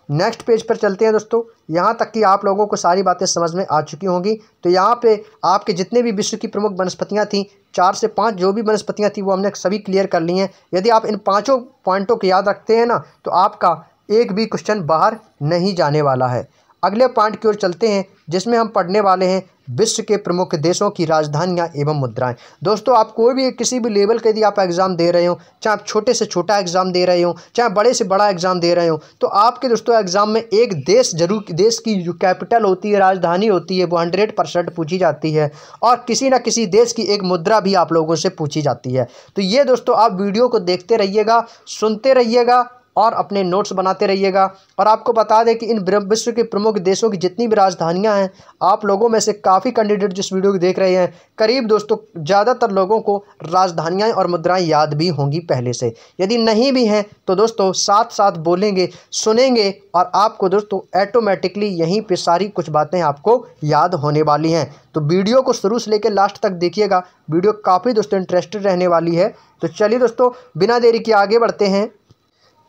नेक्स्ट पेज पर चलते हैं दोस्तों। यहाँ तक कि आप लोगों को सारी बातें समझ में आ चुकी होंगी। तो यहाँ पे आपके जितने भी विश्व की प्रमुख वनस्पतियाँ थीं, 4 से 5 जो भी वनस्पतियाँ थी वो हमने सभी क्लियर कर ली हैं। यदि आप इन 5 पॉइंटों को याद रखते हैं ना, तो आपका एक भी क्वेश्चन बाहर नहीं जाने वाला है। अगले पॉइंट की ओर चलते हैं, जिसमें हम पढ़ने वाले हैं विश्व के प्रमुख देशों की राजधानियां एवं मुद्राएं। दोस्तों आप कोई भी किसी भी लेवल के यदि आप एग्ज़ाम दे रहे हो, चाहे आप छोटे से छोटा एग्ज़ाम दे रहे हो, चाहे बड़े से बड़ा एग्ज़ाम दे रहे हो, तो आपके दोस्तों एग्ज़ाम में एक देश जरूर, देश की जो कैपिटल होती है, राजधानी होती है, वो 100% पूछी जाती है। और किसी न किसी देश की एक मुद्रा भी आप लोगों से पूछी जाती है। तो ये दोस्तों आप वीडियो को देखते रहिएगा, सुनते रहिएगा और अपने नोट्स बनाते रहिएगा। और आपको बता दें कि इन विश्व के प्रमुख देशों की जितनी भी राजधानियां हैं, आप लोगों में से काफ़ी कैंडिडेट जिस वीडियो को देख रहे हैं, करीब दोस्तों ज़्यादातर लोगों को राजधानियां और मुद्राएं याद भी होंगी पहले से। यदि नहीं भी हैं तो दोस्तों साथ साथ बोलेंगे, सुनेंगे और आपको दोस्तों ऑटोमेटिकली यहीं पर सारी कुछ बातें आपको याद होने वाली हैं। तो वीडियो को शुरू से लेकर लास्ट तक देखिएगा, वीडियो काफ़ी दोस्तों इंटरेस्टेड रहने वाली है। तो चलिए दोस्तों बिना देरी के आगे बढ़ते हैं।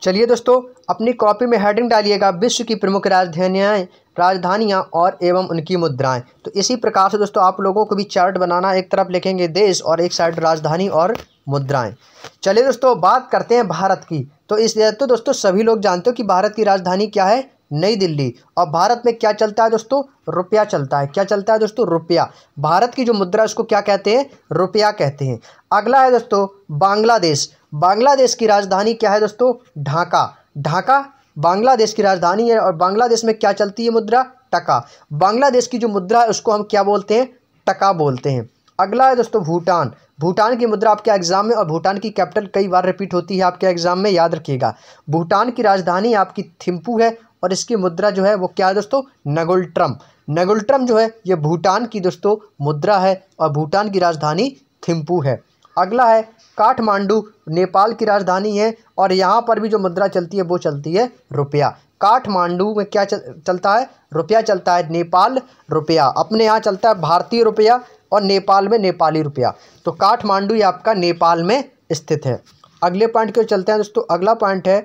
चलिए दोस्तों अपनी कॉपी में हेडिंग डालिएगा, विश्व की प्रमुख राजधानियाँ और एवं उनकी मुद्राएं। तो इसी प्रकार से दोस्तों आप लोगों को भी चार्ट बनाना, एक तरफ लिखेंगे देश और एक साइड राजधानी और मुद्राएं। चलिए दोस्तों बात करते हैं भारत की। तो दोस्तों सभी लोग जानते हो कि भारत की राजधानी क्या है? नई दिल्ली। और भारत में क्या चलता है दोस्तों? रुपया चलता है। क्या चलता है दोस्तों? रुपया। भारत की जो मुद्रा उसको क्या कहते हैं? रुपया कहते हैं। अगला है दोस्तों बांग्लादेश। बांग्लादेश की राजधानी क्या है दोस्तों? ढाका। ढाका बांग्लादेश की राजधानी है। और बांग्लादेश में क्या चलती है मुद्रा? टका। बांग्लादेश की जो मुद्रा है उसको हम क्या बोलते हैं? टका बोलते हैं। अगला है दोस्तों भूटान। भूटान की मुद्रा आपके एग्जाम में, और भूटान की कैपिटल कई बार रिपीट होती है आपके एग्जाम में, याद रखिएगा। भूटान की राजधानी आपकी थिम्पू है और इसकी मुद्रा जो है वो क्या है दोस्तों? नगुल्ट्रम। नगुल्ट्रम जो है ये भूटान की दोस्तों मुद्रा है और भूटान की राजधानी थिम्पू है। अगला है काठमांडू। नेपाल की राजधानी है और यहाँ पर भी जो मुद्रा चलती है वो चलती है रुपया। काठमांडू में क्या चलता है? रुपया चलता है। नेपाल रुपया, अपने यहाँ चलता है भारतीय रुपया और नेपाल में नेपाली रुपया। तो काठमांडू ये आपका नेपाल में स्थित है। अगले पॉइंट की ओर चलते हैं दोस्तों। अगला पॉइंट है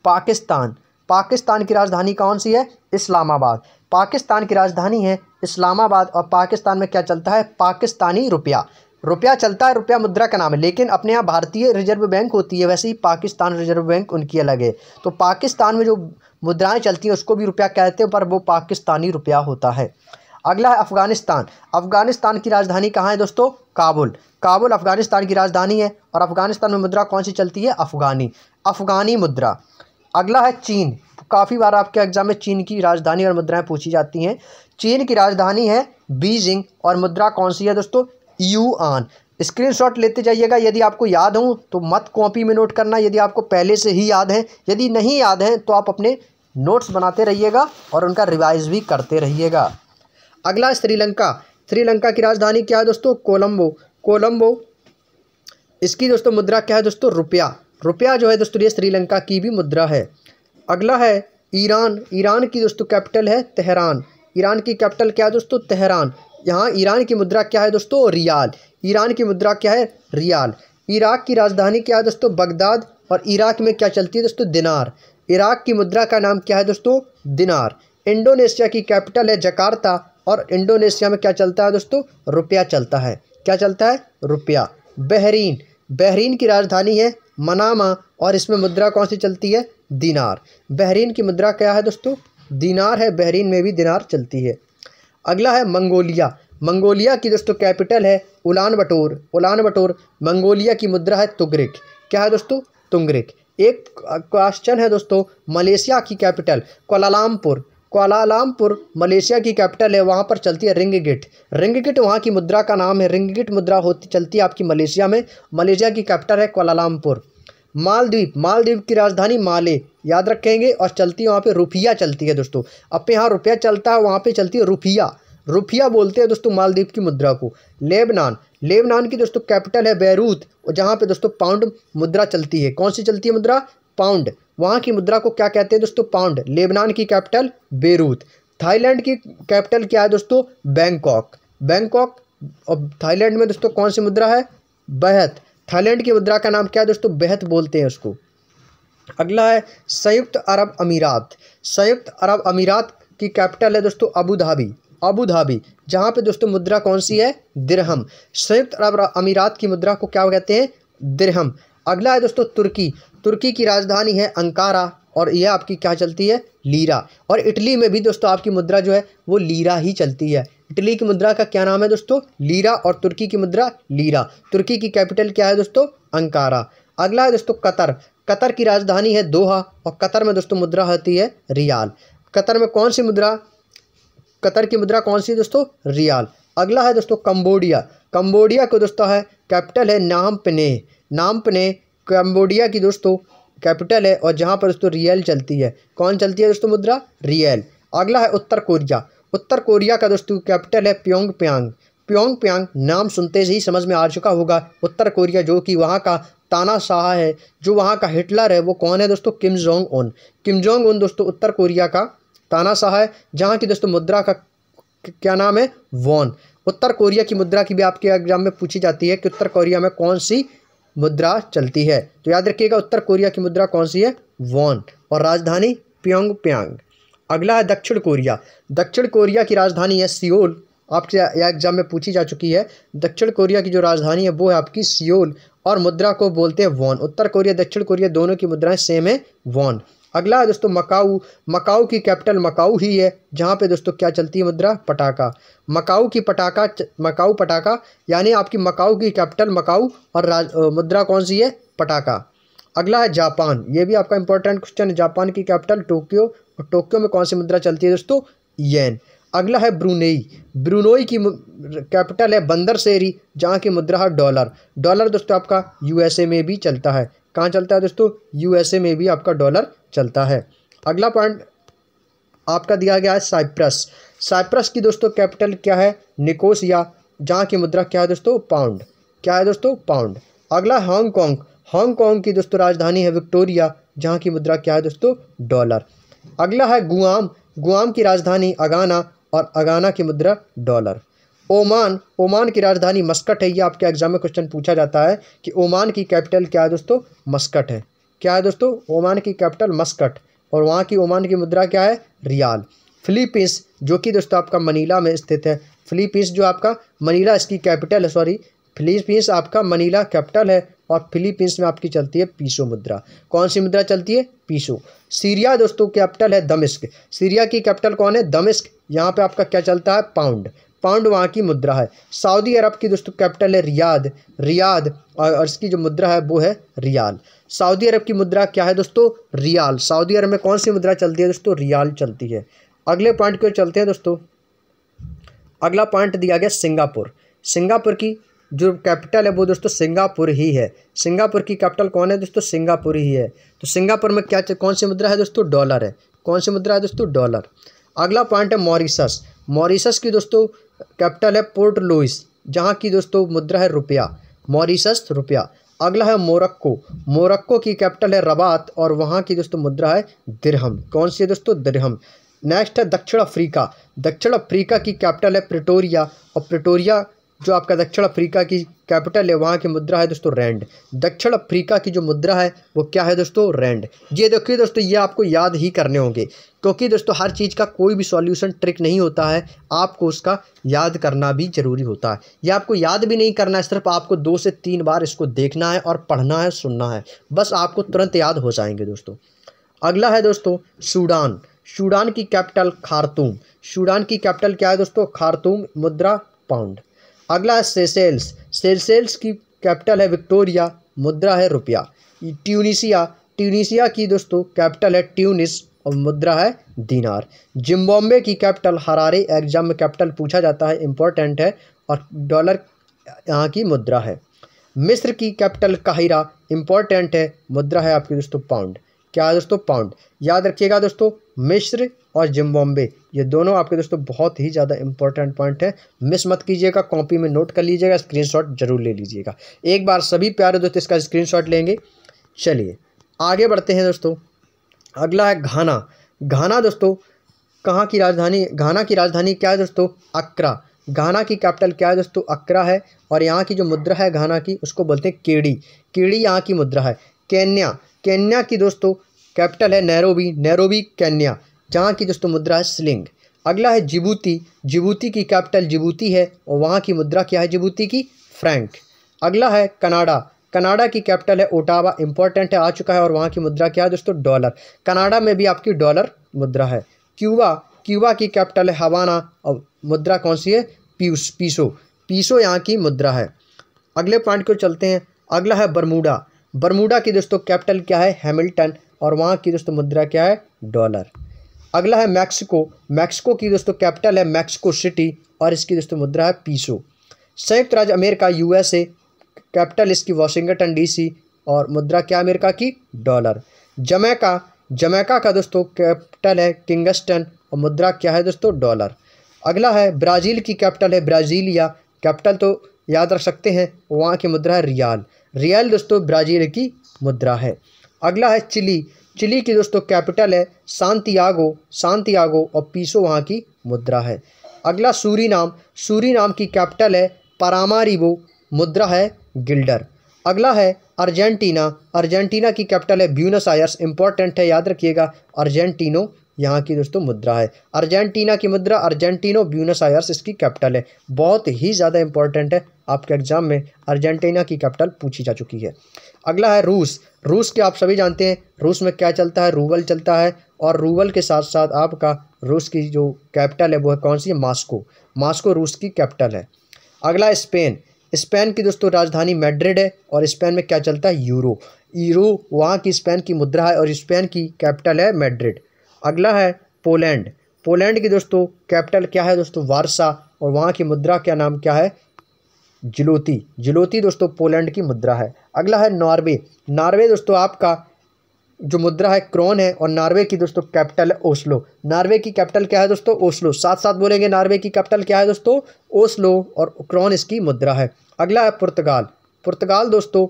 पाकिस्तान। पाकिस्तान की राजधानी कौन सी है? इस्लामाबाद। पाकिस्तान की राजधानी है इस्लामाबाद और पाकिस्तान में क्या चलता है? पाकिस्तानी रुपया। रुपया चलता है, रुपया मुद्रा का नाम है। लेकिन अपने यहाँ भारतीय रिजर्व बैंक होती है, वैसे ही पाकिस्तान रिजर्व बैंक उनकी अलग है। तो पाकिस्तान में जो मुद्राएं चलती हैं उसको भी रुपया कहते हैं, पर वो पाकिस्तानी रुपया होता है। अगला है अफ़गानिस्तान। अफ़गानिस्तान की राजधानी कहाँ है दोस्तों? काबुल। काबुल अफ़गानिस्तान की राजधानी है और अफ़गानिस्तान में मुद्रा कौन सी चलती है? अफ़गानी। अफ़गानी मुद्रा। अगला है चीन। काफ़ी बार आपके एग्जाम में चीन की राजधानी और मुद्राएं पूछी जाती हैं। चीन की राजधानी है बीजिंग और मुद्रा कौन सी है दोस्तों? युआन। स्क्रीनशॉट लेते जाइएगा, यदि आपको याद हो तो मत कॉपी में नोट करना, यदि आपको पहले से ही याद है, यदि नहीं याद है तो आप अपने नोट्स बनाते रहिएगा और उनका रिवाइज भी करते रहिएगा। अगला श्रीलंका। श्रीलंका की राजधानी क्या है दोस्तों? कोलंबो। कोलंबो। इसकी दोस्तों मुद्रा क्या है दोस्तों? रुपया। रुपया जो है दोस्तों ये श्रीलंका की भी मुद्रा है। अगला है ईरान। ईरान की दोस्तों कैपिटल है तेहरान। ईरान की कैपिटल क्या है दोस्तों? तेहरान। यहाँ ईरान की मुद्रा क्या है दोस्तों? रियाल। ईरान की मुद्रा क्या है? रियाल। इराक की राजधानी क्या है दोस्तों? बगदाद। और इराक में क्या चलती है दोस्तों? दिनार। इराक की मुद्रा का नाम क्या है दोस्तों? दिनार। इंडोनेशिया की कैपिटल है जकार्ता और इंडोनेशिया में क्या चलता है दोस्तों? रुपया चलता है। क्या चलता है? रुपया। बहरीन। बहरीन की राजधानी है मनामा और इसमें मुद्रा कौन सी चलती है? दिनार। बहरीन की मुद्रा क्या है दोस्तों? दिनार है। बहरीन में भी दिनार चलती है। अगला है मंगोलिया। मंगोलिया की दोस्तों कैपिटल है उलान बटोर। उलान बटोर। मंगोलिया की मुद्रा है तुगरिक। क्या है दोस्तों? तुगरिक। एक क्वेश्चन है दोस्तों, मलेशिया की कैपिटल कुआलालंपुर। कुआलालंपुर मलेशिया की कैपिटल है, वहाँ पर चलती है रिंगिट। रिंगिट वहाँ की मुद्रा का नाम है। रिंगिट मुद्रा होती चलती है आपकी मलेशिया में। मलेशिया की कैपिटल है कुआलालंपुर। मालदीव। मालदीव की राजधानी माले, याद रखेंगे, और चलती है वहाँ पे रुपया चलती है दोस्तों। अपने यहाँ रुपया चलता है, वहाँ पे चलती है रुपया। रुपया बोलते हैं दोस्तों मालदीव की मुद्रा को। लेबनान। लेबनान की दोस्तों कैपिटल है बैरूत, जहाँ पे दोस्तों पाउंड मुद्रा चलती है। कौन सी चलती है मुद्रा? पाउंड। वहाँ की मुद्रा को क्या कहते हैं दोस्तों? पाउंड। लेबनान की कैपिटल बेरूत। थाईलैंड की कैपिटल क्या है दोस्तों? बैंकॉक। बैंकॉक। और थाईलैंड में दोस्तों कौन सी मुद्रा है? बहत। थाईलैंड की मुद्रा का नाम क्या है दोस्तों? बहत बोलते हैं उसको। अगला है संयुक्त अरब अमीरात। संयुक्त अरब अमीरात की कैपिटल है दोस्तों अबू धाबी। अबू धाबी, जहाँ पे दोस्तों मुद्रा कौन सी है? दिरहम। संयुक्त अरब अमीरात की मुद्रा को क्या कहते हैं? दिरहम। अगला है दोस्तों तुर्की। तुर्की की राजधानी है अंकारा और यह आपकी क्या चलती है? लीरा। और इटली में भी दोस्तों आपकी मुद्रा जो है वो लीरा ही चलती है। इटली की मुद्रा का क्या नाम है दोस्तों? लीरा। और तुर्की की मुद्रा लीरा। तुर्की की कैपिटल क्या है दोस्तों? अंकारा। अगला है दोस्तों कतर। कतर की राजधानी है दोहा और कतर में दोस्तों मुद्रा होती है रियाल। कतर में कौन सी मुद्रा? कतर की मुद्रा कौन सी है दोस्तों? रियाल। अगला है दोस्तों कंबोडिया। कंबोडिया को दोस्तों है कैपिटल है नाम पने। नाम पने कंबोडिया की दोस्तों कैपिटल है और जहाँ पर दोस्तों रियल चलती है। कौन चलती है दोस्तों मुद्रा? रियल। अगला है उत्तर कोरिया। उत्तर कोरिया का दोस्तों कैपिटल है प्योंगयांग। प्योंगयांग नाम सुनते ही समझ में आ चुका होगा। उत्तर कोरिया जो कि वहाँ का तानाशाह है, जो वहाँ का हिटलर है, वो कौन है दोस्तों? Kim Jong Un. Kim Jong Un दोस्तों उत्तर कोरिया का तानाशाह है, जहाँ की दोस्तों मुद्रा का क्या नाम है? वॉन। उत्तर कोरिया की मुद्रा की भी आपके एग्जाम में पूछी जाती है कि उत्तर कोरिया में कौन सी मुद्रा चलती है, तो याद रखिएगा उत्तर कोरिया की मुद्रा कौन सी है? वॉन। और राजधानी प्योंगयांग। अगला है दक्षिण कोरिया। दक्षिण कोरिया की राजधानी है सियोल। आपके एग्जाम में पूछी जा चुकी है। दक्षिण कोरिया की जो राजधानी है वो है आपकी सियोल और मुद्रा को बोलते हैं वॉन। उत्तर कोरिया दक्षिण कोरिया दोनों की मुद्राएं सेम है, वॉन। अगला है दोस्तों मकाऊ। मकाऊ की कैपिटल मकाऊ ही है, जहाँ पे दोस्तों क्या चलती है मुद्रा? पटाखा। मकाऊ की पटाखा, मकाऊ पटाखा, यानी आपकी मकाऊ की कैपिटल मकाऊ और मुद्रा कौन सी है? पटाखा। अगला है जापान। ये भी आपका इंपॉर्टेंट क्वेश्चन है। जापान की कैपिटल टोक्यो और टोक्यो में कौन सी मुद्रा चलती है दोस्तों? येन। अगला है ब्रुनेई। ब्रुनोई की कैपिटल है बंदरसेरी, जहाँ की मुद्रा है डॉलर। डॉलर दोस्तों आपका यूएसए में भी चलता है। कहाँ चलता है दोस्तों? यूएसए में भी आपका डॉलर चलता है। अगला पॉइंट आपका दिया गया है साइप्रस। साइप्रस की दोस्तों कैपिटल क्या है? निकोसिया, जहाँ की मुद्रा क्या है दोस्तों? पाउंड। क्या है दोस्तों? पाउंड। अगला हांगकांग। हांगकांग की दोस्तों राजधानी है विक्टोरिया, जहाँ की मुद्रा क्या है दोस्तों? डॉलर। अगला है गुआम। गुआम की राजधानी अगाना और अगाना की मुद्रा डॉलर। ओमान। ओमान की राजधानी मस्कट है। ये आपके एग्जाम में क्वेश्चन पूछा जाता है कि ओमान की कैपिटल क्या है दोस्तों? मस्कट है। क्या है दोस्तों? ओमान की कैपिटल मस्कट और वहाँ की ओमान की मुद्रा क्या है? रियाल। फिलीपींस, जो कि दोस्तों आपका मनीला में स्थित है। फिलीपींस जो आपका मनीला इसकी कैपिटल है, सॉरी, फिलीपींस आपका मनीला कैपिटल है और फिलीपींस में आपकी चलती है पीसो मुद्रा। कौन सी मुद्रा चलती है? पीसो। सीरिया दोस्तों कैपिटल है दमिश्क। सीरिया की कैपिटल कौन है? दमिश्क। यहाँ पे आपका क्या चलता है? पाउंड। पाउंड वहाँ की मुद्रा है। सऊदी अरब की दोस्तों कैपिटल है रियाद। रियाद और इसकी जो मुद्रा है वो है रियाल। सऊदी अरब की मुद्रा क्या है दोस्तों? रियाल। सऊदी अरब में कौन सी मुद्रा चलती है दोस्तों? रियाल चलती है। अगले पॉइंट को चलते हैं दोस्तों। अगला पॉइंट दिया गया सिंगापुर। सिंगापुर की जो कैपिटल है वो दोस्तों सिंगापुर ही है। सिंगापुर की कैपिटल कौन है दोस्तों? सिंगापुर ही है। तो सिंगापुर में क्या कौन सी मुद्रा है दोस्तों? डॉलर है। कौन सी मुद्रा है दोस्तों? डॉलर। अगला पॉइंट है मॉरिशस। मॉरिशस की दोस्तों कैपिटल है पोर्ट लुइस, जहाँ की दोस्तों मुद्रा है रुपया। मॉरिशस रुपया। अगला है मोरक्को। मोरक्को की कैपिटल है रबात और वहाँ की दोस्तों मुद्रा है दिरहम। कौन सी है दोस्तों? दिरहम। नेक्स्ट है दक्षिण अफ्रीका। दक्षिण अफ्रीका की कैपिटल है प्रिटोरिया और प्रिटोरिया जो आपका दक्षिण अफ्रीका की कैपिटल है वहाँ की मुद्रा है दोस्तों रैंड। दक्षिण अफ्रीका की जो मुद्रा है वो क्या है दोस्तों? रैंड। ये देखिए दोस्तों, ये आपको याद ही करने होंगे क्योंकि दोस्तों हर चीज़ का कोई भी सॉल्यूशन ट्रिक नहीं होता है, आपको उसका याद करना भी जरूरी होता है। ये आपको याद भी नहीं करना है, सिर्फ आपको 2 से 3 बार इसको देखना है और पढ़ना है, सुनना है, बस आपको तुरंत याद हो जाएंगे दोस्तों। अगला है दोस्तों सूडान। सूडान की कैपिटल खार्तूम। सूडान की कैपिटल क्या है दोस्तों? खार्तूम, मुद्रा पाउंड। अगला है सेशेल्स। सेशेल्स की कैपिटल है विक्टोरिया, मुद्रा है रुपया। ट्यूनीशिया। ट्यूनीशिया की दोस्तों कैपिटल है ट्यूनिस और मुद्रा है दीनार। जिम्बाब्वे की कैपिटल हरारे, एग्जाम में कैपिटल पूछा जाता है, इंपॉर्टेंट है, और डॉलर यहाँ की मुद्रा है। मिस्र की कैपिटल काहिरा, इंपॉर्टेंट है, मुद्रा है आपकी दोस्तों पाउंड। क्या है दोस्तों? पाउंड। याद रखिएगा दोस्तों, मिस्र और जिम्बाब्वे ये दोनों आपके दोस्तों बहुत ही ज़्यादा इंपॉर्टेंट पॉइंट है, मिस मत कीजिएगा, कॉपी में नोट कर लीजिएगा, स्क्रीनशॉट जरूर ले लीजिएगा। एक बार सभी प्यारे दोस्त इसका स्क्रीनशॉट लेंगे। चलिए आगे बढ़ते हैं दोस्तों। अगला है घाना। घाना दोस्तों कहाँ की राजधानी? घाना की राजधानी क्या है दोस्तों? अक्रा। घाना की कैपिटल क्या है दोस्तों? अक्रा है और यहाँ की जो मुद्रा है घाना की उसको बोलते हैं केडी। केडी यहाँ की मुद्रा है। केन्या। केन्या की दोस्तों कैपिटल है नैरोबी। नैरोबी केन्या, जहाँ की दोस्तों मुद्रा है शिलिंग। अगला है जिबूती। जिबूती की कैपिटल जिबूती है और वहाँ की मुद्रा क्या है जिबूती की? फ्रैंक। अगला है कनाडा। कनाडा की कैपिटल है ओटावा, इंपॉर्टेंट है, आ चुका है, और वहाँ की मुद्रा क्या है दोस्तों? डॉलर। कनाडा में भी आपकी डॉलर मुद्रा है। क्यूबा। क्यूबा की कैपिटल है हवाना और मुद्रा कौन सी है? पीसो। पीसो यहाँ की मुद्रा है। अगले पॉइंट को चलते हैं। अगला है बरमूडा। बरमूडा की दोस्तों कैपिटल क्या है? हैमिल्टन और वहाँ की दोस्तों मुद्रा क्या है? डॉलर। अगला है मैक्सिको। मैक्सिको की दोस्तों कैपिटल है मैक्सिको सिटी और इसकी दोस्तों मुद्रा है पीसो। संयुक्त राज्य अमेरिका यूएसए, कैपिटल इसकी वाशिंगटन डीसी और मुद्रा क्या अमेरिका की? डॉलर। जमैका। जमैका का दोस्तों कैपिटल है किंगस्टन और मुद्रा क्या है दोस्तों? डॉलर। अगला है ब्राज़ील की कैपिटल है ब्राज़ीलिया, कैपिटल तो याद रख सकते हैं, वहाँ की मुद्रा है रियाल। रियाल दोस्तों ब्राज़ील की मुद्रा है। अगला है चिली। चिली की दोस्तों कैपिटल है सांतियागो। सांतियागो और पीसो वहाँ की मुद्रा है। अगला सूरीनाम। सूरीनाम की कैपिटल है पारामारिबो, मुद्रा है गिल्डर। अगला है अर्जेंटीना। अर्जेंटीना की कैपिटल है ब्यूनस आयर्स, इंपॉर्टेंट है, याद रखिएगा, अर्जेंटीनो यहाँ की दोस्तों मुद्रा है। अर्जेंटीना की मुद्रा अर्जेंटीनो, ब्यूनस आयर्स इसकी कैपिटल है, बहुत ही ज़्यादा इंपॉर्टेंट है, आपके एग्जाम में अर्जेंटीना की कैपिटल पूछी जा चुकी है। अगला है रूस। रूस के आप सभी जानते हैं, रूस में क्या चलता है? रूबल चलता है, और रूबल के साथ साथ आपका रूस की जो कैपिटल है वो है कौन सी है? मॉस्को। मॉस्को रूस की कैपिटल है। अगला है स्पेन। स्पेन की दोस्तों राजधानी मैड्रिड है और स्पेन में क्या चलता है? यूरो। यूरो वहाँ की स्पेन की मुद्रा है और स्पेन की कैपिटल है मैड्रिड। अगला है पोलैंड। पोलैंड की दोस्तों कैपिटल क्या है दोस्तों? वारसा और वहाँ की मुद्रा क्या नाम क्या है? जिलोती। जिलोती दोस्तों पोलैंड की मुद्रा है। अगला है नॉर्वे। नॉर्वे दोस्तों आपका जो मुद्रा है क्रोन है और नॉर्वे की दोस्तों कैपिटल है ओस्लो। नॉर्वे की कैपिटल क्या है दोस्तों? ओस्लो। साथ साथ बोलेंगे, नॉर्वे की कैपिटल क्या है दोस्तों? ओस्लो और क्रोन इसकी मुद्रा है। अगला है पुर्तगाल। पुर्तगाल दोस्तों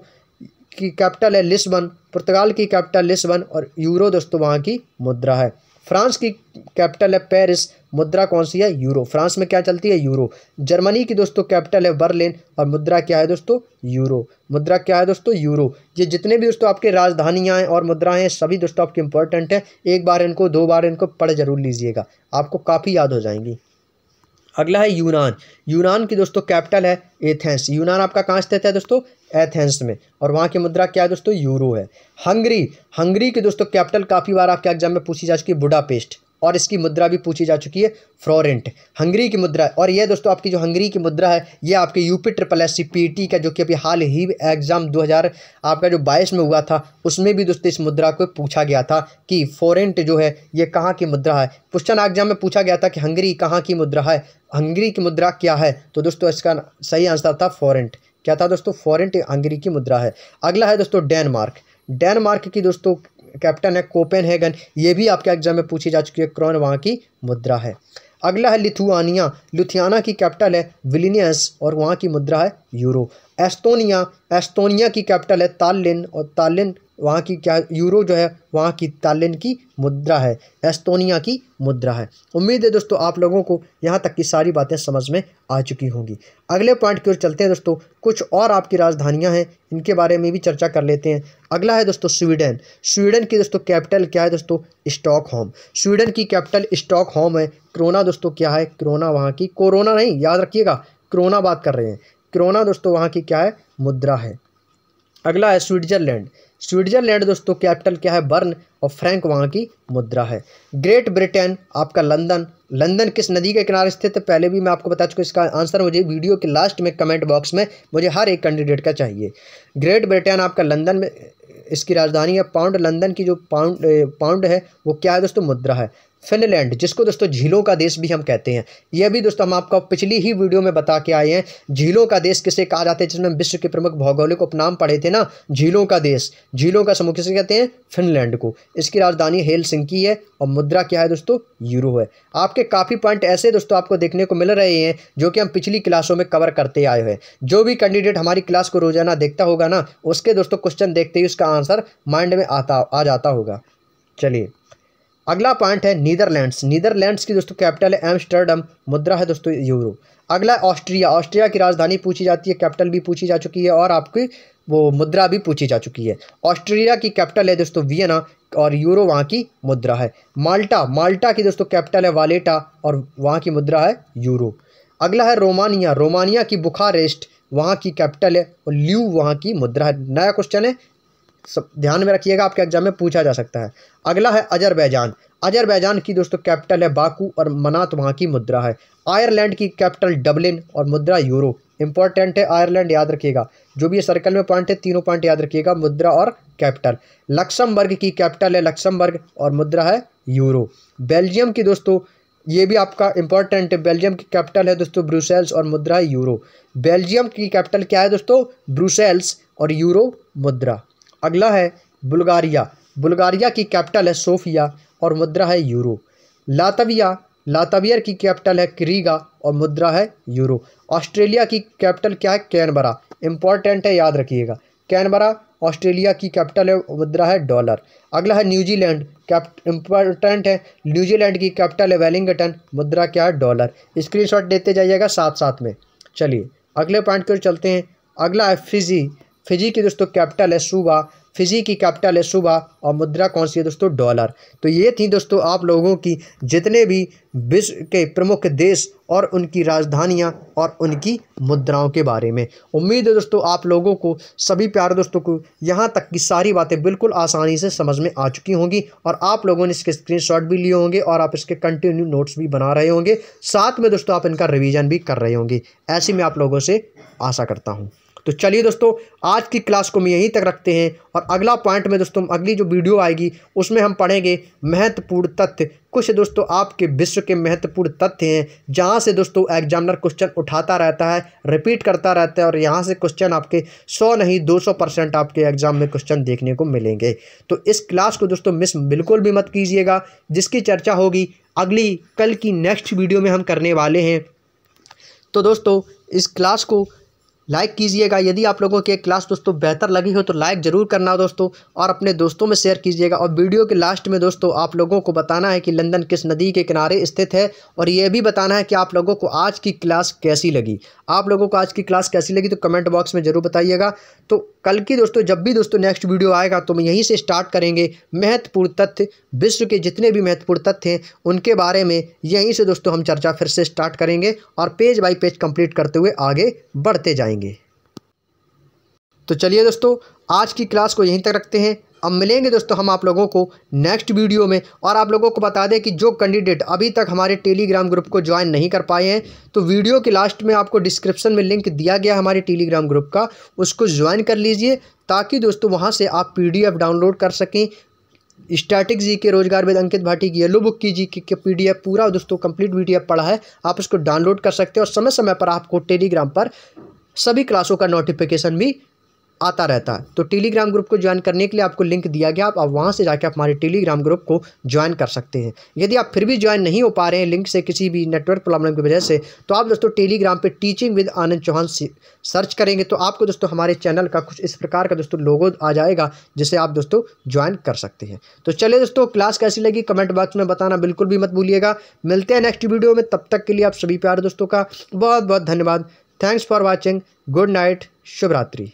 की कैपिटल है लिस्बन। पुर्तगाल की कैपिटल लिस्बन और यूरो दोस्तों वहाँ की मुद्रा है। फ्रांस की कैपिटल है पेरिस, मुद्रा कौन सी है? यूरो। फ्रांस में क्या चलती है? यूरो। जर्मनी की दोस्तों कैपिटल है बर्लिन और मुद्रा क्या है दोस्तों? यूरो। मुद्रा क्या है दोस्तों? यूरो। ये जितने भी दोस्तों आपके राजधानियाँ हैं और मुद्राएं हैं सभी दोस्तों आपके इंपॉर्टेंट है, एक बार इनको 2 बार इनको पढ़ जरूर लीजिएगा, आपको काफ़ी याद हो जाएंगी। अगला है यूनान। यूनान की दोस्तों कैपिटल है एथेंस। यूनान आपका कहाँ स्थित है दोस्तों? एथेंस में, और वहाँ की मुद्रा क्या है दोस्तों? यूरो है। हंगरी। हंगरी की दोस्तों कैपिटल काफ़ी बार आपके एग्जाम में पूछी जा चुकी है बुडापेस्ट और इसकी मुद्रा भी पूछी जा चुकी है फ्लोरेंट, हंगरी की मुद्रा। और यह दोस्तों आपकी जो हंगरी की मुद्रा है ये आपके UPSSC PET का जो कि अभी हाल ही एग्जाम 2022 में हुआ था उसमें भी दोस्तों इस मुद्रा को पूछा गया था कि फ्लोरेंट जो है ये कहाँ की मुद्रा है। क्वेश्चन एग्जाम में पूछा गया था कि हंगरी कहाँ की मुद्रा है, हंगरी की मुद्रा क्या है, तो दोस्तों इसका सही आंसर था फ्लोरेंट। क्या था दोस्तों? फ्लोरेंट हंगरी की मुद्रा है। अगला है दोस्तों डेनमार्क। डेनमार्क की दोस्तों कैपिटल है कोपेनहेगन, ये भी आपके एग्जाम में पूछी जा चुकी है, क्रोन वहाँ की मुद्रा है। अगला है लिथुआनिया। लिथुआना की कैपिटल है विल्नियस और वहाँ की मुद्रा है यूरो। एस्टोनिया। एस्टोनिया की कैपिटल है तालिन और तालिन वहाँ की क्या यूरो जो है वहाँ की तालिन की मुद्रा है, एस्टोनिया की मुद्रा है। उम्मीद है दोस्तों आप लोगों को यहाँ तक की सारी बातें समझ में आ चुकी होंगी। अगले पॉइंट की ओर चलते हैं दोस्तों, कुछ और आपकी राजधानियाँ हैं इनके बारे में भी चर्चा कर लेते हैं। अगला है दोस्तों स्वीडन। स्वीडन की दोस्तों कैपिटल क्या है दोस्तों? स्टॉकहोम। स्वीडन की कैपिटल स्टॉकहोम है। क्रोना दोस्तों क्या है? क्रोना वहाँ की, कोरोना नहीं याद रखिएगा, क्रोना बात कर रहे हैं, क्रोना दोस्तों वहाँ की क्या है? मुद्रा है। अगला है स्विट्जरलैंड। स्विट्जरलैंड दोस्तों कैपिटल क्या है? बर्न और फ्रैंक वहाँ की मुद्रा है। ग्रेट ब्रिटेन आपका लंदन। लंदन किस नदी के किनारे स्थित है पहले भी मैं आपको बता चुका, इसका आंसर मुझे वीडियो के लास्ट में कमेंट बॉक्स में मुझे हर एक कैंडिडेट का चाहिए। ग्रेट ब्रिटेन आपका लंदन में इसकी राजधानी है। पाउंड, लंदन की जो पाउंड है वो क्या है दोस्तों? मुद्रा है। फिनलैंड जिसको दोस्तों झीलों का देश भी हम कहते हैं, यह भी दोस्तों हम आपको पिछली ही वीडियो में बता के आए हैं झीलों का देश किसे कहा जाता है, जिसमें विश्व के प्रमुख भौगोलिक उपनाम पढ़े थे ना, झीलों का देश, झीलों का समूह किसे कहते हैं? फिनलैंड को। इसकी राजधानी हेलसिंकी है और मुद्रा क्या है दोस्तों? यूरो है। आपके काफ़ी पॉइंट ऐसे दोस्तों आपको देखने को मिल रहे हैं जो कि हम पिछली क्लासों में कवर करते आए हैं। जो भी कैंडिडेट हमारी क्लास को रोजाना देखता होगा ना, उसके दोस्तों क्वेश्चन देखते ही उसका आंसर माइंड में आ जाता होगा। चलिए अगला पॉइंट है नीदरलैंड्स। नीदरलैंड्स की दोस्तों कैपिटल है एम्स्टर्डम, मुद्रा है दोस्तों यूरो। अगला ऑस्ट्रिया। ऑस्ट्रिया की राजधानी पूछी जाती है, कैपिटल भी पूछी जा चुकी है और आपकी वो मुद्रा भी पूछी जा चुकी है। ऑस्ट्रिया की कैपिटल है दोस्तों वियना और यूरो वहाँ की मुद्रा है। माल्टा। माल्टा की दोस्तों कैपिटल है वालेटा और वहाँ की मुद्रा है यूरो। अगला है रोमानिया। रोमानिया की बुखारेस्ट वहाँ की कैपिटल है और ल्यू वहाँ की मुद्रा है। नया क्वेश्चन है, सब ध्यान में रखिएगा, आपके एग्जाम में पूछा जा सकता है। अगला है अजरबैजान। अजरबैजान की दोस्तों कैपिटल है बाकू और मनात वहाँ की मुद्रा है। आयरलैंड की कैपिटल डबलिन और मुद्रा यूरो। इंपॉर्टेंट है आयरलैंड, याद रखिएगा, जो भी ये सर्कल में पॉइंट है तीनों पॉइंट याद रखिएगा, मुद्रा और कैपिटल। लक्समबर्ग की कैपिटल है लक्समबर्ग और मुद्रा है यूरो। बेल्जियम की दोस्तों ये भी आपका इंपॉर्टेंट है, बेल्जियम की कैपिटल है दोस्तों ब्रुसेल्स और मुद्रा है यूरो। बेल्जियम की कैपिटल क्या है दोस्तों? ब्रुसेल्स और यूरो मुद्रा। अगला है बुल्गारिया। बुल्गारिया की कैपिटल है सोफिया और मुद्रा है यूरो। लातविया। लातविया की कैपिटल है क्रीगा और मुद्रा है यूरो। ऑस्ट्रेलिया की कैपिटल क्या है? कैनबरा। इंपॉर्टेंट है, याद रखिएगा, कैनबरा ऑस्ट्रेलिया की कैपिटल है, मुद्रा है डॉलर। अगला है न्यूजीलैंड। इंपॉर्टेंट है, न्यूजीलैंड की कैपिटल है वेलिंगटन, मुद्रा क्या है? डॉलर। स्क्रीनशॉट देते जाइएगा साथ साथ में। चलिए अगले पॉइंट की ओर चलते हैं। अगला है फिजी। फिजी की दोस्तों कैपिटल है सुबा। फिजी की कैपिटल है सुबा और मुद्रा कौन सी है दोस्तों? डॉलर। तो ये थी दोस्तों आप लोगों की जितने भी विश्व के प्रमुख देश और उनकी राजधानियां और उनकी मुद्राओं के बारे में। उम्मीद है दोस्तों आप लोगों को, सभी प्यारे दोस्तों को यहाँ तक की सारी बातें बिल्कुल आसानी से समझ में आ चुकी होंगी और आप लोगों ने इसके स्क्रीनशॉट भी लिए होंगे और आप इसके कंटिन्यू नोट्स भी बना रहे होंगे, साथ में दोस्तों आप इनका रिवीजन भी कर रहे होंगे, ऐसी मैं आप लोगों से आशा करता हूँ। तो चलिए दोस्तों आज की क्लास को हम यहीं तक रखते हैं और अगला पॉइंट में दोस्तों अगली जो वीडियो आएगी उसमें हम पढ़ेंगे महत्वपूर्ण तथ्य। कुछ दोस्तों आपके विश्व के महत्वपूर्ण तथ्य हैं जहां से दोस्तों एग्जामिनर क्वेश्चन उठाता रहता है, रिपीट करता रहता है और यहां से क्वेश्चन आपके 100 नहीं 200% आपके एग्जाम में क्वेश्चन देखने को मिलेंगे। तो इस क्लास को दोस्तों मिस बिल्कुल भी मत कीजिएगा, जिसकी चर्चा होगी अगली कल की नेक्स्ट वीडियो में हम करने वाले हैं। तो दोस्तों इस क्लास को लाइक कीजिएगा, यदि आप लोगों की क्लास दोस्तों बेहतर लगी हो तो लाइक ज़रूर करना दोस्तों और अपने दोस्तों में शेयर कीजिएगा। और वीडियो के लास्ट में दोस्तों आप लोगों को बताना है कि लंदन किस नदी के किनारे स्थित है और ये भी बताना है कि आप लोगों को आज की क्लास कैसी लगी। आप लोगों को आज की क्लास कैसी लगी तो कमेंट बॉक्स में ज़रूर बताइएगा। तो कल की दोस्तों जब भी दोस्तों नेक्स्ट वीडियो आएगा तो हम यहीं से स्टार्ट करेंगे महत्वपूर्ण तथ्य, विश्व के जितने भी महत्वपूर्ण तथ्य हैं उनके बारे में यहीं से दोस्तों हम चर्चा फिर से स्टार्ट करेंगे और पेज बाय पेज कंप्लीट करते हुए आगे बढ़ते जाएंगे। तो चलिए दोस्तों आज की क्लास को यहीं तक रखते हैं। अब मिलेंगे दोस्तों हम आप लोगों को नेक्स्ट वीडियो में। और आप लोगों को बता दें कि जो कैंडिडेट अभी तक हमारे टेलीग्राम ग्रुप को ज्वाइन नहीं कर पाए हैं, तो वीडियो के लास्ट में आपको डिस्क्रिप्शन में लिंक दिया गया हमारे टेलीग्राम ग्रुप का, उसको ज्वाइन कर लीजिए ताकि दोस्तों वहाँ से आप PDF डाउनलोड कर सकें। स्टैटिक जीके, रोजगार वेद अंकित भाटी की येलो बुक की जीके के PDF पूरा दोस्तों कंप्लीट PDF पड़ा है, आप उसको डाउनलोड कर सकते हैं। और समय समय पर आपको टेलीग्राम पर सभी क्लासों का नोटिफिकेशन भी आता रहता है। तो टेलीग्राम ग्रुप को ज्वाइन करने के लिए आपको लिंक दिया गया, आप वहाँ से जाकर आप हमारे टेलीग्राम ग्रुप को ज्वाइन कर सकते हैं। यदि आप फिर भी ज्वाइन नहीं हो पा रहे हैं लिंक से किसी भी नेटवर्क प्रॉब्लम की वजह से, तो आप दोस्तों टेलीग्राम पे teaching with Anand Chauhan search करेंगे तो आपको दोस्तों हमारे चैनल का कुछ इस प्रकार का दोस्तों लोगो आ जाएगा, जिसे आप दोस्तों ज्वाइन कर सकते हैं। तो चलिए दोस्तों, क्लास कैसी लगी कमेंट बॉक्स में बताना बिल्कुल भी मत भूलिएगा। मिलते हैं नेक्स्ट वीडियो में, तब तक के लिए आप सभी प्यारे दोस्तों का बहुत बहुत धन्यवाद। Thanks for watching, good night, शुभ रात्रि।